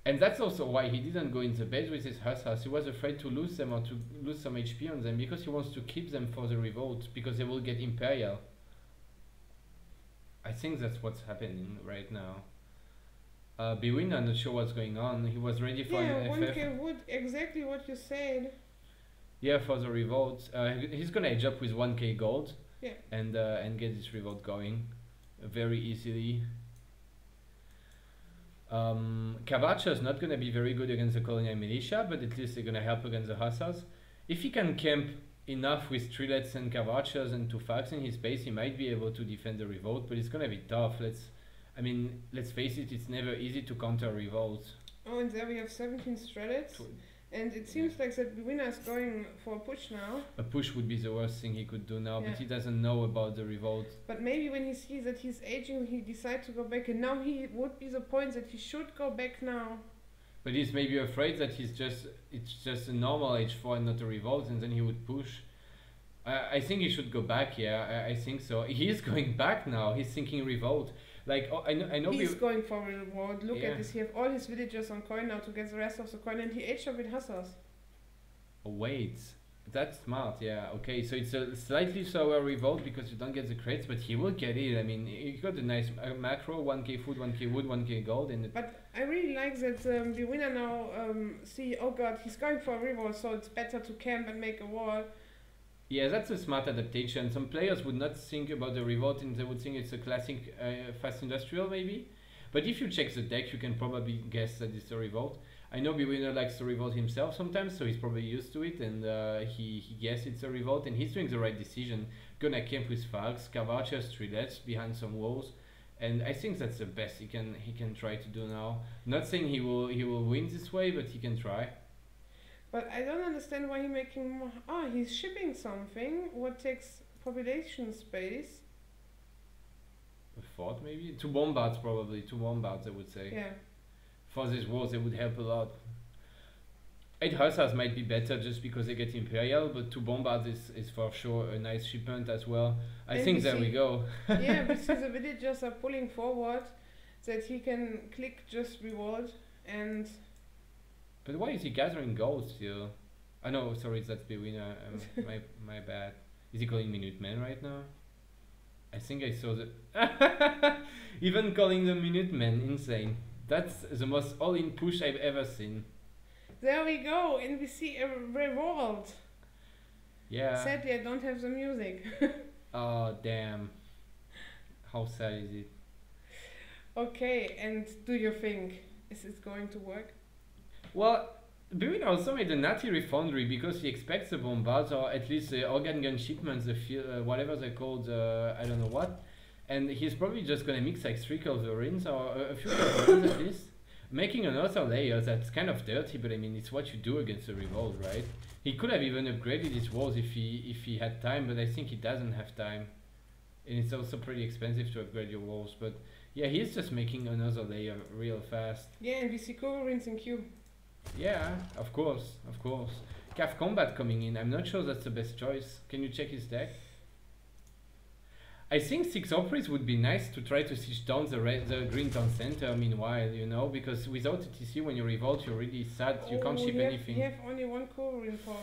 And that's also why he didn't go in the base with his hussars. He was afraid to lose them or to lose some HP on them, because he wants to keep them for the revolt, because they will get Imperial. I think that's what's happening right now. bwinner, I'm not sure what's going on. He was ready for an FF. 1k wood, exactly what you said. Yeah, for the revolt. He's gonna age up with 1k gold. Yeah. And get this revolt going very easily. Cavacha is not gonna be very good against the colonial militia, but at least they're gonna help against the hussars. If he can camp enough with Trilets and Cavachas and 2 facts in his base, he might be able to defend the revolt, but it's gonna be tough. Let's face it, it's never easy to counter revolt. Oh, and there we have 17 Strelets. And it seems like that bwinner is going for a push now. A push would be the worst thing he could do now, Yeah. but he doesn't know about the revolt. But maybe when he sees that he's aging, he decides to go back, and now he would be the point that he should go back now. But he's maybe afraid that it's just a normal h4 and not a revolt, and then he would push. I think he should go back, yeah, I think so. He is going back now, he's thinking revolt. Like, oh, I know he's going for a reward. Look Yeah. at this, he have all his villagers on coin now to get the rest of the coin, and he aged up with hussars. Oh, wait, that's smart, yeah, okay, so it's a slightly slower revolt because you don't get the crates, but he will get it. I mean, he got a nice macro, 1k food, 1k wood, 1k gold, and But I really like that bwinner now see, oh god, he's going for a revolt, so it's better to camp and make a wall. yeah, that's a smart adaptation. Some players would not think about the revolt and they would think it's a classic fast industrial maybe. But if you check the deck, you can probably guess that it's a revolt. I know bwinner likes to revolt himself sometimes, so he's probably used to it, and he guessed it's a revolt, and he's doing the right decision. Gonna camp with Falks, Cavachas, Trilets behind some walls, and I think that's the best he can try to do now. Not saying he will win this way, but he can try. But I don't understand why he's making more. Oh, he's shipping something. What takes population space? A fort maybe? 2 bombards probably, 2 bombards I would say. Yeah. For these wars they would help a lot. 8 hussars might be better just because they get Imperial, but 2 bombards is for sure a nice shipment as well. I And think we there see- we go. Yeah, but see the villagers are pulling forward that he can click just reward and But why is he gathering gold still? I know, sorry, that's bwinner. My bad. Is he calling Minutemen right now? I think I saw the... Even calling them Minutemen, insane. That's the most all-in push I've ever seen. there we go, and we see a revolt. Yeah. Sadly, I don't have the music. Oh, damn. How sad is it? Okay, and do you think is it going to work? Well, bwinner also made a natty refoundry because he expects the bombards, or at least the organ gun shipments, the whatever they're called, I don't know what. And he's probably just gonna mix like 3 culverins or a few culverins at least. Making another layer that's kind of dirty, but I mean it's what you do against a revolt, right? He could have even upgraded his walls if he had time, but I think he doesn't have time. and it's also pretty expensive to upgrade your walls. But yeah, he's just making another layer real fast. Yeah, and we see Hwoarang in Q. Yeah, of course, of course. Cav Combat coming in. I'm not sure that's the best choice. Can you check his deck? I think 6 Opries would be nice to try to siege down the green town center meanwhile, you know, because without TC when you revolt you're really sad, you can't ship anything. You have only one Hwoarang for.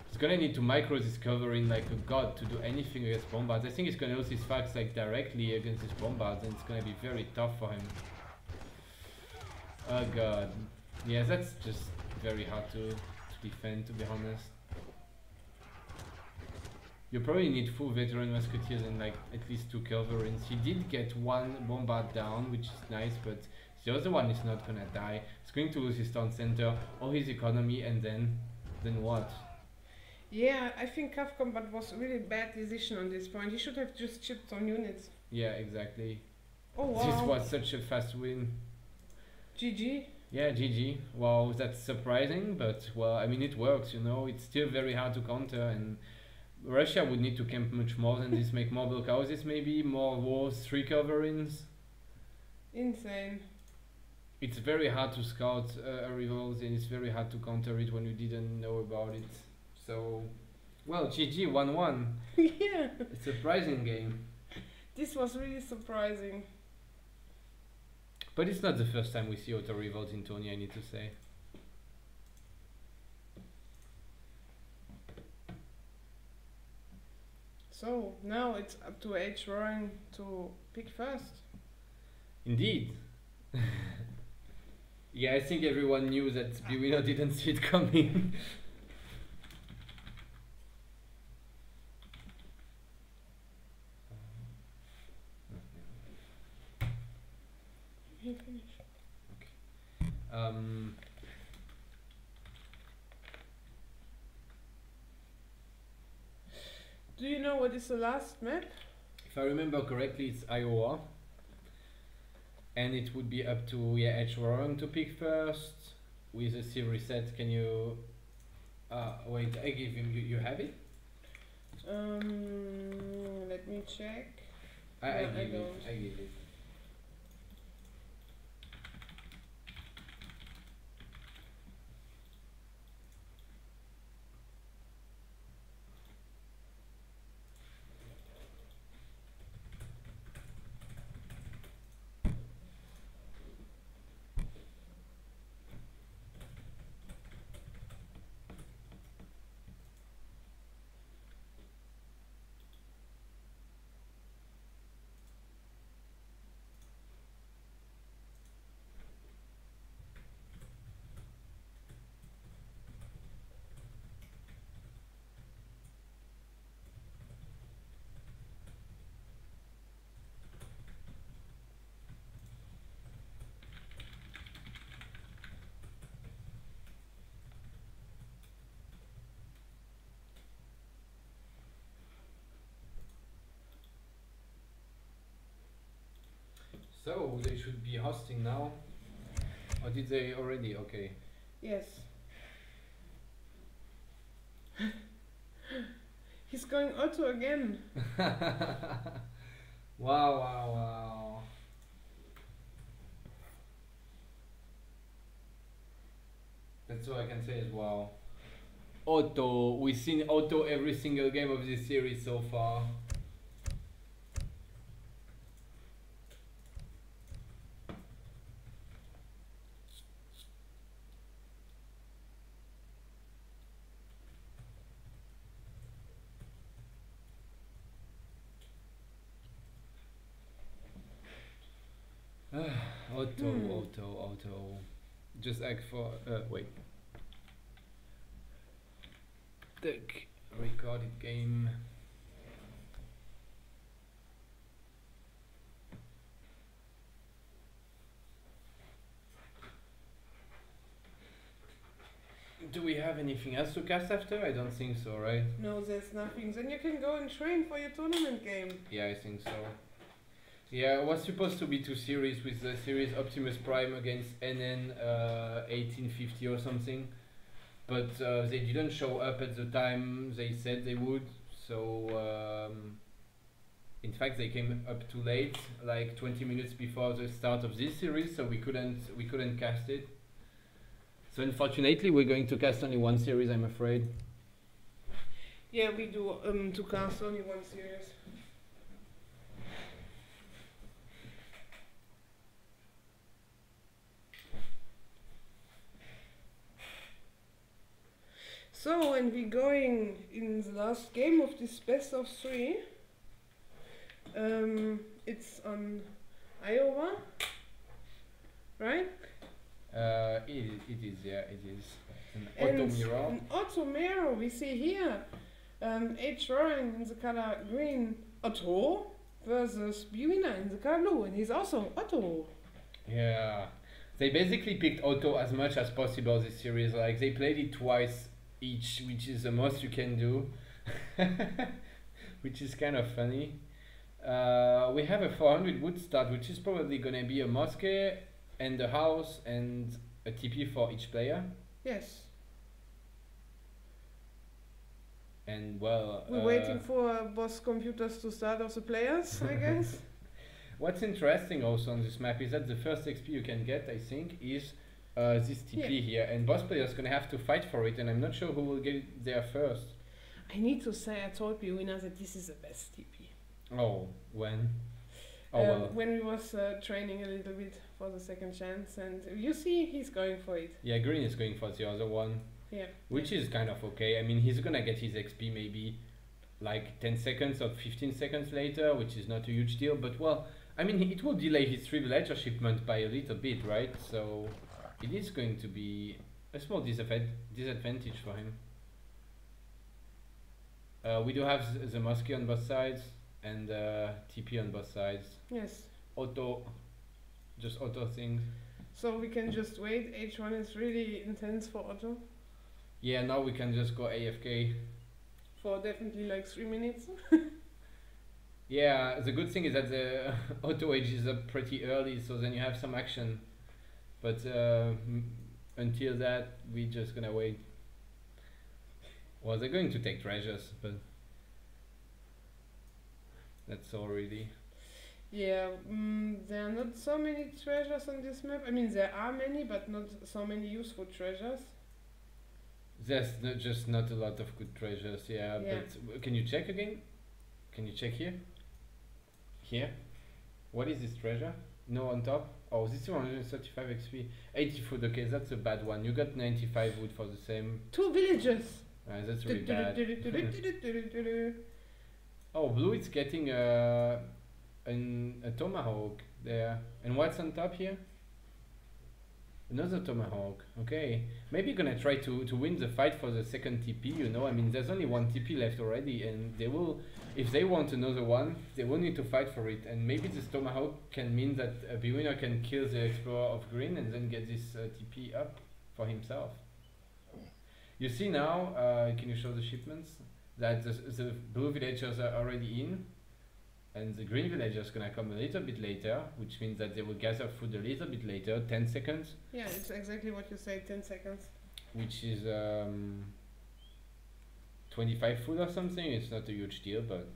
It's gonna need to micro this covering like a god to do anything against bombards. I think he's gonna use his facts like directly against his bombards and it's gonna be very tough for him. Oh god. Yeah, that's just very hard to defend, to be honest. You probably need full veteran musketeers and like at least 2 culverins. He did get 1 bombard down, which is nice, but the other one is not gonna die. He's going to lose his town center or his economy, and then what? Yeah, I think Cav Combat was a really bad decision on this point. He should have just chipped on units. Yeah, exactly. Oh wow. This was such a fast win. GG. Yeah, GG. Wow, that's surprising, but well, I mean it works, you know. It's still very hard to counter, and Russia would need to camp much more than this, make more blockhouses maybe, more walls, 3 coverings. Insane. It's very hard to scout a revolt, and it's very hard to counter it when you didn't know about it. So, well, GG, 1-1. Yeah. A surprising game. This was really surprising. But it's not the first time we see auto revolt in Tony, I need to say. So now it's up to Hwoarang to pick first. Indeed. Yeah, I think everyone knew that bwinner didn't see it coming. You finish. Do you know what is the last map? If I remember correctly, it's Iowa. And it would be up to Hwoarang to pick first with a silver reset. Can you wait, I give him, you have it? Let me check. I give it. So they should be hosting now, or did they already? Okay. Yes. He's going auto again. Wow. That's all I can say is wow. Auto. We've seen auto every single game of this series so far. Auto. Just act for, wait. The recorded game. Do we have anything else to cast after? I don't think so, right? No, there's nothing. Then you can go and train for your tournament game. Yeah, I think so. Yeah, it was supposed to be 2 series, with the series Optimus Prime against NN 1850 or something, but they didn't show up at the time they said they would, so In fact, they came up too late, like 20 minutes before the start of this series, so we couldn't cast it. So unfortunately, we're going to cast only one series, I'm afraid. Yeah, we do to cast only one series. So, and we're going in the last game of this best of 3. It's on Iowa, right? It is, yeah, it is. An Otto mirror. An Otto mirror we see here. Hwoarang in the color green, Otto, versus bwinner in the color blue, and he's also Otto. Yeah, they basically picked Otto as much as possible this series. Like they played it twice each, which is the most you can do, which is kind of funny. We have a 400 wood start, which is probably gonna be a mosque and a house and a TP for each player. Yes. And well, we're waiting for boss computers to start off the players, I guess. What's interesting also on this map is that the first XP you can get, I think, is this TP here, and boss players gonna have to fight for it, and I'm not sure who will get there first. I need to say, I told bwinner that this is the best TP. Oh, when? Oh well. When we was training a little bit for the second chance, and you see he's going for it. Yeah, green is going for the other one. Yeah. Which is kind of okay. I mean, he's gonna get his XP maybe like 10 seconds or 15 seconds later, which is not a huge deal, but well, I mean, it will delay his 3 villager shipment by a little bit, right? So it is going to be a small disadvantage for him. We do have the mosque on both sides and TP on both sides. Yes. Auto, just auto things. So we can just wait. H1 is really intense for Otto. Yeah, now we can just go AFK. For definitely like 3 minutes. Yeah, the good thing is that the auto age is up pretty early, so then you have some action. But until that, we're just gonna wait. Well, they're going to take treasures, but that's all really. Yeah, there are not so many treasures on this map. I mean, there are many, but not so many useful treasures. There's just not a lot of good treasures, yeah. But can you check again? Can you check here? Here? What is this treasure? No, on top? Oh, this is 135 XP. 80 food, okay, that's a bad one. You got 95 wood for the same. 2 villages! That's really bad. Oh, blue is getting a tomahawk there. And what's on top here? Another tomahawk. Okay, maybe gonna try to win the fight for the second TP, you know. I mean, there's only one TP left already, and they will, if they want another one, they will need to fight for it. And maybe this tomahawk can mean that a bwinner can kill the explorer of green and then get this TP up for himself. You see now, can you show the shipments? That the blue villagers are already in, and the green villagers gonna come a little bit later, which means that they will gather food a little bit later, 10 seconds. Yeah, it's exactly what you say, 10 seconds. Which is 25 food or something. It's not a huge deal, but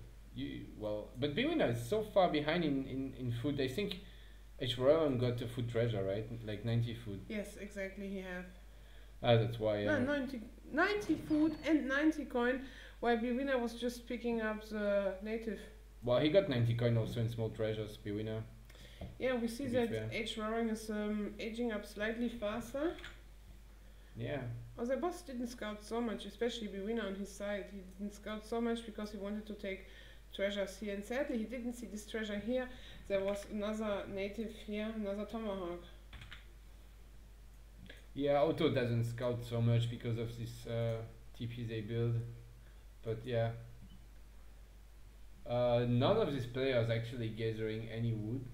but bwinner is so far behind in food. I think Hwoarang got a food treasure, right? Like 90 food. Yes, exactly, he have. Ah, that's why. No, 90 food and 90 coin, while bwinner was just picking up the native. Well, he got 90 coin also in small treasures, bwinner. Yeah, we see that Hwoarang is aging up slightly faster. Yeah. Oh, the boss didn't scout so much, especially bwinner on his side. He didn't scout so much because he wanted to take treasures here. And sadly, he didn't see this treasure here. There was another native here, another tomahawk. Yeah, Otto doesn't scout so much because of this TP they build. But yeah. None of these players actually gathering any wood.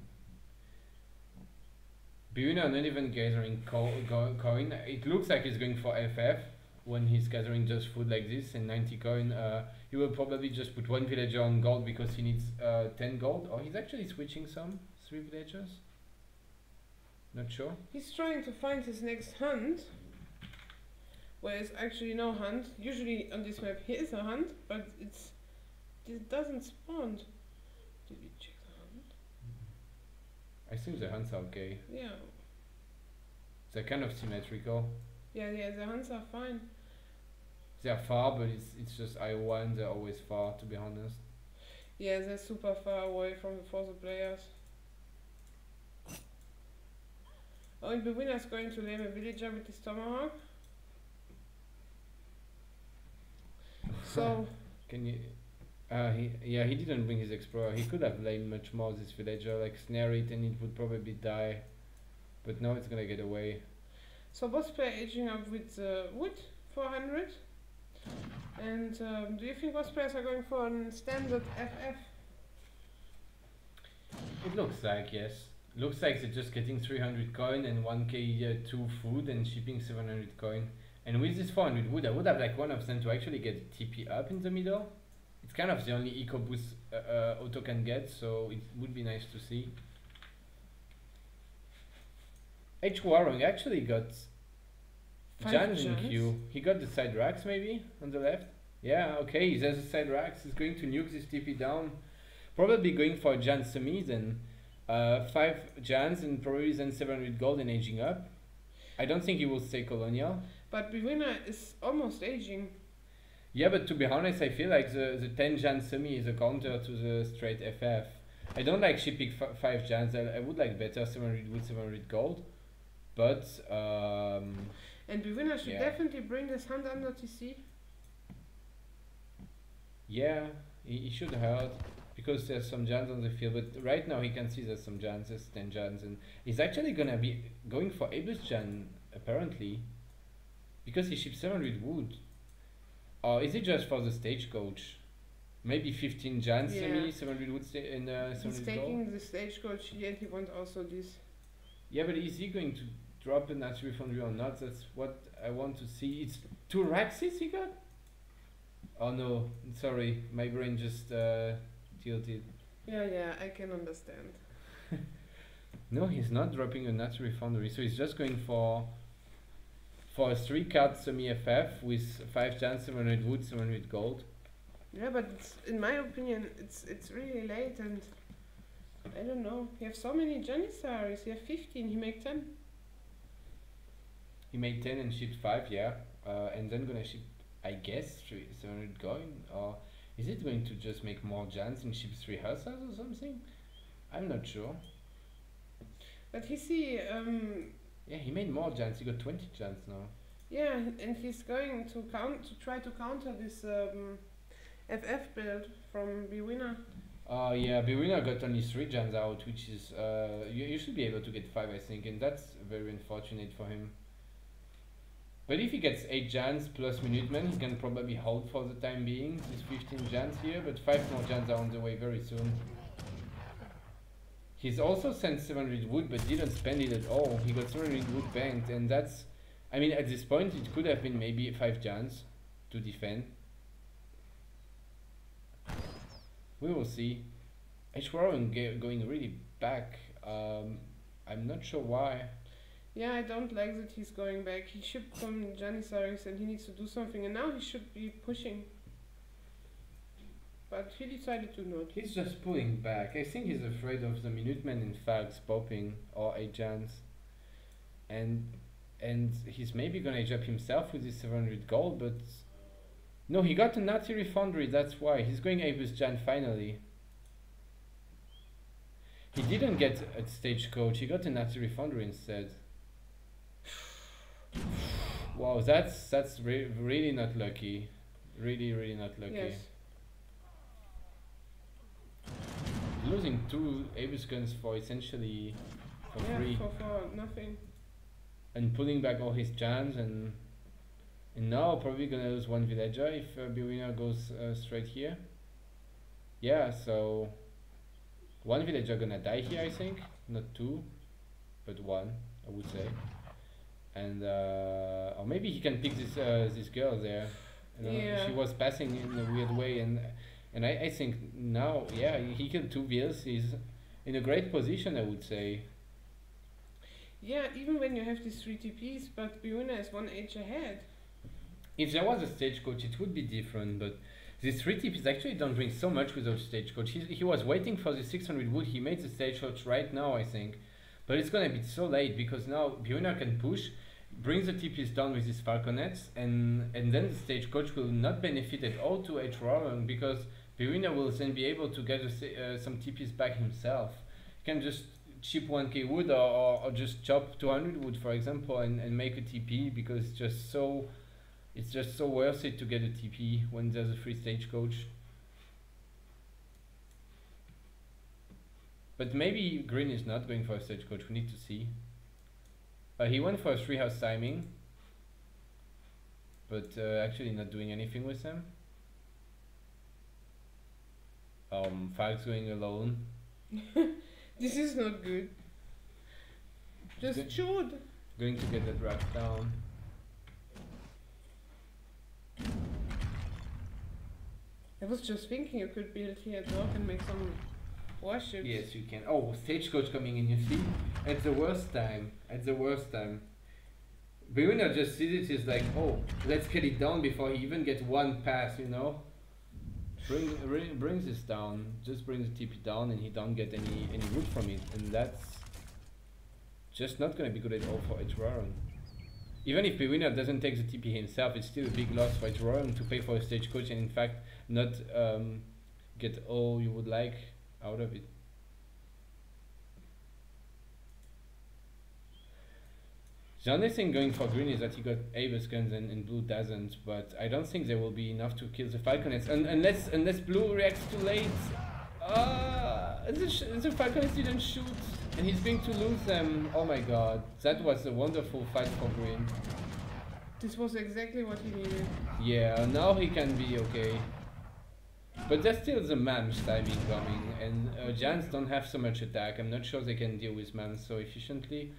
bwinner not even gathering coin. It looks like he's going for FF when he's gathering just food like this and 90 coin. He will probably just put 1 villager on gold because he needs 10 gold. Or he's actually switching some 3 villagers. Not sure. He's trying to find his next hunt. Well, it's actually no hunt. Usually on this map here is a hunt, but it doesn't spawn. Did we check the hunt? I think the hunts are okay. Yeah. They're kind of symmetrical. Yeah, the hunts are fine. They're far, but it's just I1, they're always far, to be honest. Yeah, they're super far away from the players. Oh, and the winner is going to name a villager with his tomahawk. So... Can you... he didn't bring his explorer. He could have lamed much more this villager, like snare it and it would probably die. But now it's gonna get away. So boss player aging up with wood, 400. And do you think boss players are going for a standard FF? It looks like, yes. Looks like they're just getting 300 coin and 1k 2 food and shipping 700 coin. And with this 400 wood, I would have like one of them to actually get TP up in the middle. It's kind of the only eco boost Otto can get, so it would be nice to see. Hwoarang actually got Jans in queue. He got the side racks maybe on the left. Yeah, okay, there's a side racks. He's going to nuke this TP down. Probably going for a Jan semi, then 5 Jans and probably then 700 gold and aging up. I don't think he will stay colonial. But bwinner is almost aging. Yeah, but to be honest, I feel like the 10 Jan semi is a counter to the straight FF. I don't like shipping 5 Jans. I would like better 700 wood, 700 gold. But and bwinner should definitely bring this hunt under TC. Yeah, he should hurt because there's some Jans on the field. But right now he can see there's some Jans, there's 10 Jans, and he's actually gonna be going for Abus Jan apparently because he ships 700 wood. Or is it just for the stagecoach? Maybe 15 Jans semi, 700 wood and 700 He's taking gold? the stagecoach and he wants also this. Yeah, but is he going to drop a natural foundry or not? That's what I want to see. It's 2 Raxes he got? Oh no, sorry, my brain just tilted. Yeah, I can understand. No, he's not dropping a natural foundry, so he's just going for a 3 card semi FF with 5 Jans, 700 wood, 700 gold. Yeah, but in my opinion, it's really late and I don't know. You have so many Janissaries. You have 15. He made 10. He made 10 and shipped 5, yeah. And then gonna ship, I guess, 700 coin. Or is it going to just make more Jans and ship 3 Hussars or something? I'm not sure. But he see. Yeah, he made more Jans. He got 20 Jans now. Yeah, and he's going to try to counter this FF build from bwinner. Yeah, bwinner got only 3 Jans out, which is you should be able to get 5, I think, and that's very unfortunate for him. But if he gets 8 Jans plus Minutemen, he can probably hold for the time being. These 15 Jans here, but 5 more Jans are on the way very soon. He's also sent 700 wood, but didn't spend it at all. He got 700 wood banked, and that's... I mean, at this point, it could have been maybe 5 Jans to defend. We will see. Hwoarang going really back. I'm not sure why. Yeah, I don't like that he's going back. He shipped some Janissaries and he needs to do something, and now he should be pushing. But he decided to not. He's just pulling back. I think he's afraid of the Minutemen and Fags popping, or 8 Jans. And he's maybe gonna age up himself with his 700 gold, but... No, he got a Nazi Foundry, that's why. He's going Abus Jan finally. He didn't get a stagecoach, he got a Nazi Foundry instead. Wow, that's really not lucky. Really not lucky. Yes. Losing 2 Abus guns for essentially for free. For nothing. And pulling back all his Jans, and now probably gonna lose 1 villager if bwinner goes straight here. Yeah, so 1 villager gonna die here, I think. Not 2, but 1, I would say. And or maybe he can pick this girl there. Yeah. She was passing in a weird way, and I think now, yeah, he killed 2 vills. He's in a great position, I would say. Yeah, even when you have these 3 TPs, but bwinner is 1 age ahead. If there was a stagecoach, it would be different, but These 3 TPs actually don't bring so much without stagecoach. He was waiting for the 600 wood. He made the stagecoach right now, I think. But it's gonna be so late because now bwinner can push, brings the TPs down with his falconets, and then the stagecoach will not benefit at all to Hwoarang because bwinner will then be able to get some TPs back himself. He can just chip 1k wood or just chop 200 wood, for example, and make a TP because it's just so worth it to get a TP when there's a free stagecoach. But maybe green is not going for a stagecoach, we need to see. He went for a 3-house timing, but actually not doing anything with them. Falk's going alone. This is not good. Just shoot. Going to get that rack down. I was just thinking you could build here at work and make some warships. Yes, you can. Oh, stagecoach coming in, you see? At the worst time. At the worst time. bwinner just sees it, is like, oh, let's get it down before he even gets one pass, you know? Brings this down, just brings the TP down and he don't get any wood from it. And that's just not gonna be good at all for Hwoarang. Even if bwinner doesn't take the TP himself, it's still a big loss for Hwoarang to pay for a stagecoach and in fact not get all you would like out of it. The only thing going for green is that he got Abel's guns and blue doesn't, but I don't think there will be enough to kill the falconets unless blue reacts too late. The falconets didn't shoot and he's going to lose them. Oh my god, that was a wonderful fight for green. This was exactly what he needed. Yeah, now he can be okay. But there's still the MAMs timing coming and Giants don't have so much attack. I'm not sure they can deal with MAMs so efficiently.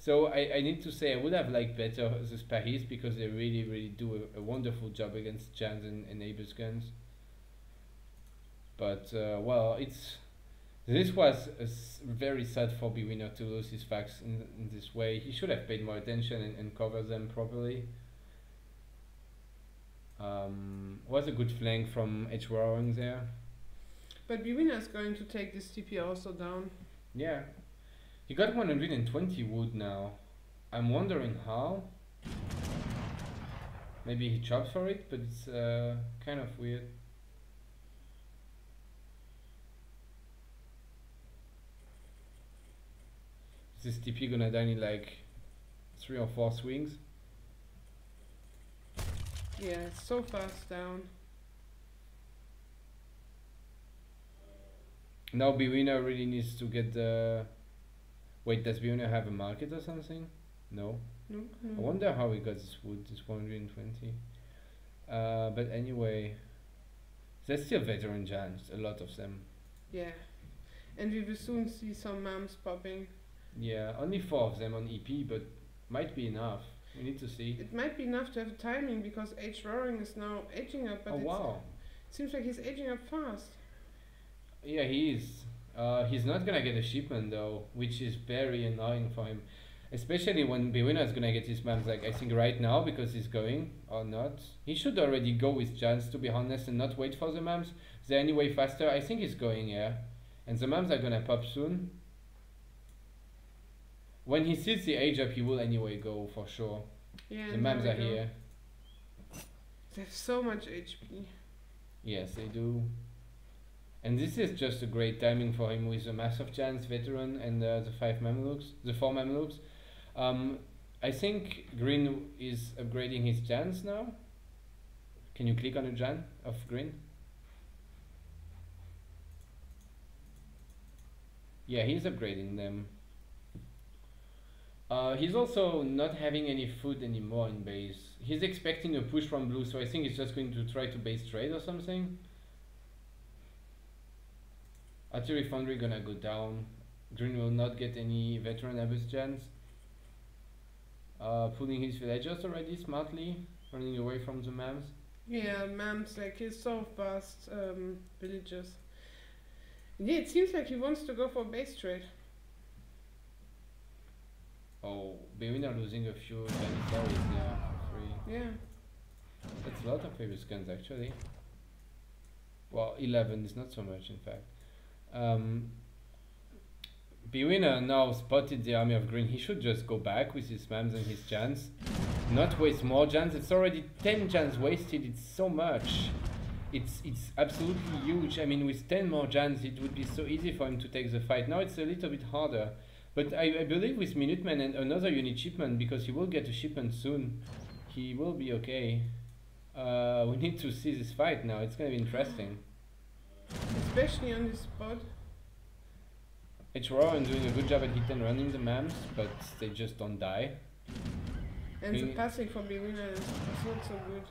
So I need to say I would have liked better the Paris because they really do a wonderful job against Giants and Abel's guns. But well, this was very sad for bwinner to lose his facts in this way. He should have paid more attention and covered them properly. Was a good flank from Hwoarang there. But bwinner is going to take this TP also down. Yeah. He got 120 wood now. I'm wondering how. Maybe he chopped for it, but it's kind of weird. Is this TP gonna die in like 3 or 4 swings? Yeah, it's so fast down. Now bwinner really needs to get the... Wait, does bwinner have a market or something? No. No. I wonder how he got this wood, this 120. But anyway, there's still veteran giants, a lot of them. Yeah, and we will soon see some MAMs popping. Yeah, only 4 of them on EP, but might be enough. We need to see. It might be enough to have timing because Hwoarang is now aging up, but it seems like he's aging up fast. Yeah, he is. He's not gonna get a shipment though, which is very annoying for him. Especially when bwinner is gonna get his MAMs, like I think right now, because he's going, or not. He should already go with Giants to be honest and not wait for the MAMs. They're anyway faster. I think he's going, yeah. And the MAMs are gonna pop soon. When he sees the age up, he will anyway go for sure. Yeah, the MAMs are here. They have so much HP. Yes, they do. And this is just a great timing for him with the massive Giants veteran and the 4 Mamluks. I think green is upgrading his Giants now. Can you click on a Giant of green? Yeah, he's upgrading them. He's also not having any food anymore in base. He's expecting a push from blue, so I think he's just going to try to base trade or something. Artillery Foundry gonna go down. Green will not get any veteran Abyss Giants. Pulling his villagers already smartly, running away from the MAMs. Yeah, MAMs, like he's so fast, villagers. Yeah, it seems like he wants to go for base trade. Oh, bwinner losing a few Janissaries there for free. Yeah. That's a lot of Abyss guns actually. Well, 11 is not so much, in fact. bwinner now spotted the army of green. He should just go back with his mams and his jans. Not waste more jans. It's already 10 jans wasted. It's so much. It's absolutely huge. I mean, with 10 more jans, it would be so easy for him to take the fight. Now it's a little bit harder. But I believe with Minutemen and another unit shipment, because he will get a shipment soon, he will be okay. We need to see this fight now. It's going to be interesting. Especially on this spot. Hwoarang doing a good job at hit and running the mams, but they just don't die. And the passing from bwinner is not so good.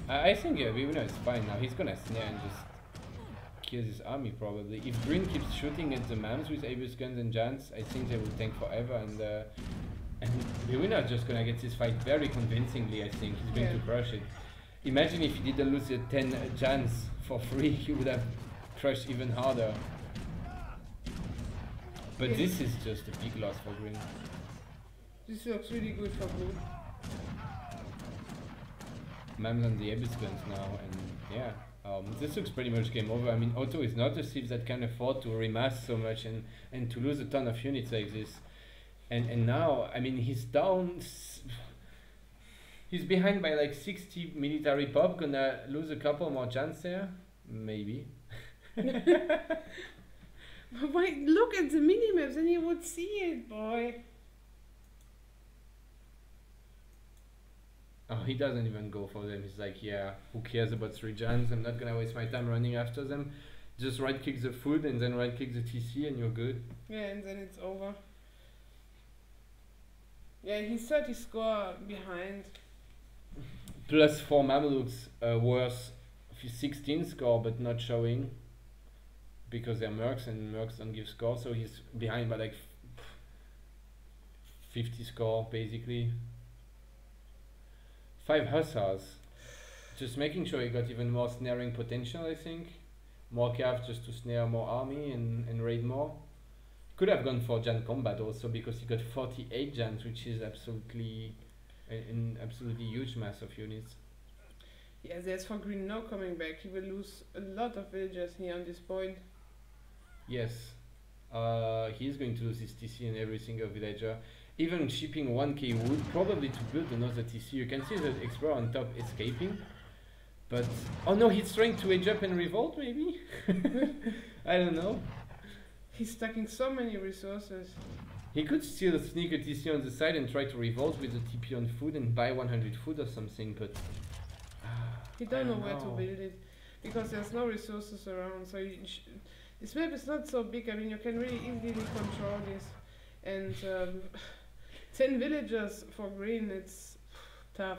I think bwinner is fine now. He's gonna snare and just kill his army probably. If green keeps shooting at the mams with Abus guns and jans, I think they will tank forever, and bwinner is just gonna get this fight very convincingly. I think he's going to crush it. Imagine if he didn't lose the 10 jans for free, he would have crushed even harder. But this is just a big loss for green. This looks really good for blue. Mams on the Abyss guns now, and yeah, this looks pretty much game over. I mean, Otto is not a thief that can afford to remass so much and to lose a ton of units like this. And now, I mean, he's down. He's behind by like 60 military pop. Gonna lose a couple more jans there, maybe. But wait, look at the minimaps and you would see it, boy. Oh, he doesn't even go for them. He's like, yeah, who cares about 3 jans? I'm not gonna waste my time running after them. Just right click the food and then right click the TC and you're good. Yeah, and then it's over. Yeah, he's 30 score behind. Plus 4 Mamelukes worth 16 score but not showing. Because they're mercs and mercs don't give score, so he's behind by like 50 score basically. 5 hussars, just making sure he got even more snaring potential. I think more calf just to snare more army and raid more. Could have gone for Jan combat also because he got 48 Jans, which is absolutely an absolutely huge mass of units. Yeah, there's for green no coming back. He will lose a lot of villagers here on this point. Yes, he's going to lose his TC in every single villager. Even shipping 1k wood, probably to build another TC. You can see the Explorer on top escaping. But, oh no, he's trying to edge up and revolt maybe? I don't know. He's stacking so many resources. He could still sneak a TC on the side and try to revolt with the TP on food and buy 100 food or something, but... he don't know where to build it. Because there's no resources around, so this map is not so big. I mean, you can really easily control this. And 10 villagers for green, it's tough.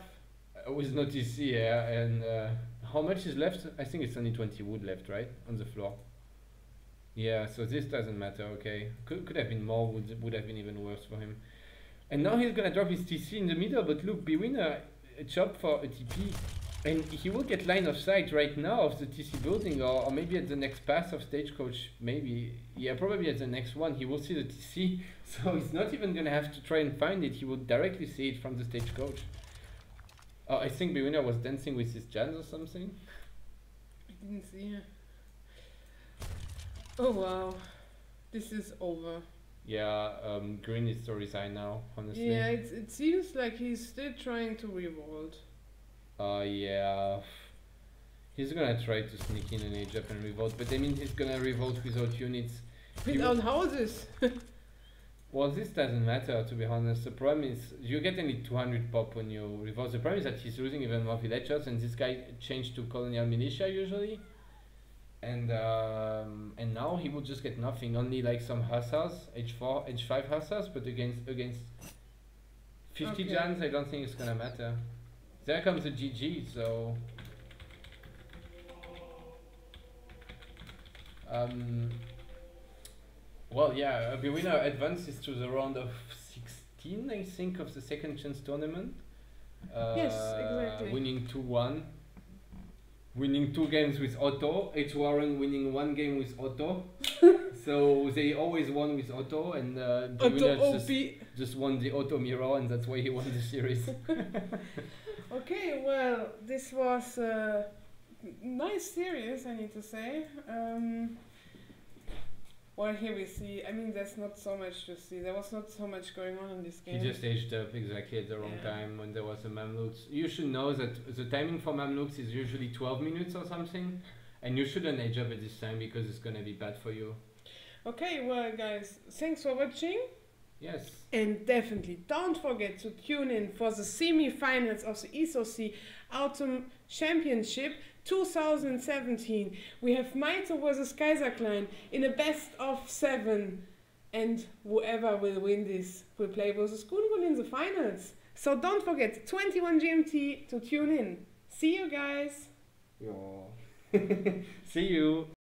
With no TC, yeah, and how much is left? I think it's only 20 wood left, right? On the floor. Yeah, so this doesn't matter, okay. Could have been more, would have been even worse for him. And now he's gonna drop his TC in the middle, but look, bwinner chop for a TP. And he will get line of sight right now of the TC building, or maybe at the next pass of Stagecoach, maybe. Yeah, probably at the next one, he will see the TC, so he's not even gonna have to try and find it, he will directly see it from the Stagecoach. Oh, I think bwinner was dancing with his Jans or something. I didn't see her. Oh wow, this is over. Yeah, green is to resign now, honestly. Yeah, it seems like he's still trying to revolt. Yeah. He's gonna try to sneak in and age up and revolt, but I mean he's gonna revolt without units. Without houses! Well, this doesn't matter, to be honest. The problem is, you get only 200 pop when you revolt. The problem is that he's losing even more villagers, and this guy changed to colonial militia usually. And now he will just get nothing, only like some hussars, H4, H5 hussars, but against 50 Jans, I don't think it's gonna matter. There comes a GG, so... well, yeah, bwinner advances to the round of 16, I think, of the second chance tournament. Yes, exactly. Winning 2-1. Winning 2 games with Otto. Hwoarang winning 1 game with Otto. So they always won with Otto, and bwinner just won the Otto mirror, and that's why he won the series. Okay, well, this was nice series, I need to say. Well, here we see, I mean, there's not so much to see. There was not so much going on in this game. He just aged up exactly at the wrong time when there was a Mamluks. You should know that the timing for Mamluks is usually 12 minutes or something, and you shouldn't age up at this time because it's gonna be bad for you. Okay, well guys, thanks for watching. Yes. And definitely don't forget to tune in for the semi-finals of the ESOC Autumn Championship 2017. We have Maito versus Kaiserklein in a best of 7. And whoever will win this will play versus QueenOfdestiny in the finals. So don't forget, 21 GMT to tune in. See you guys. See you.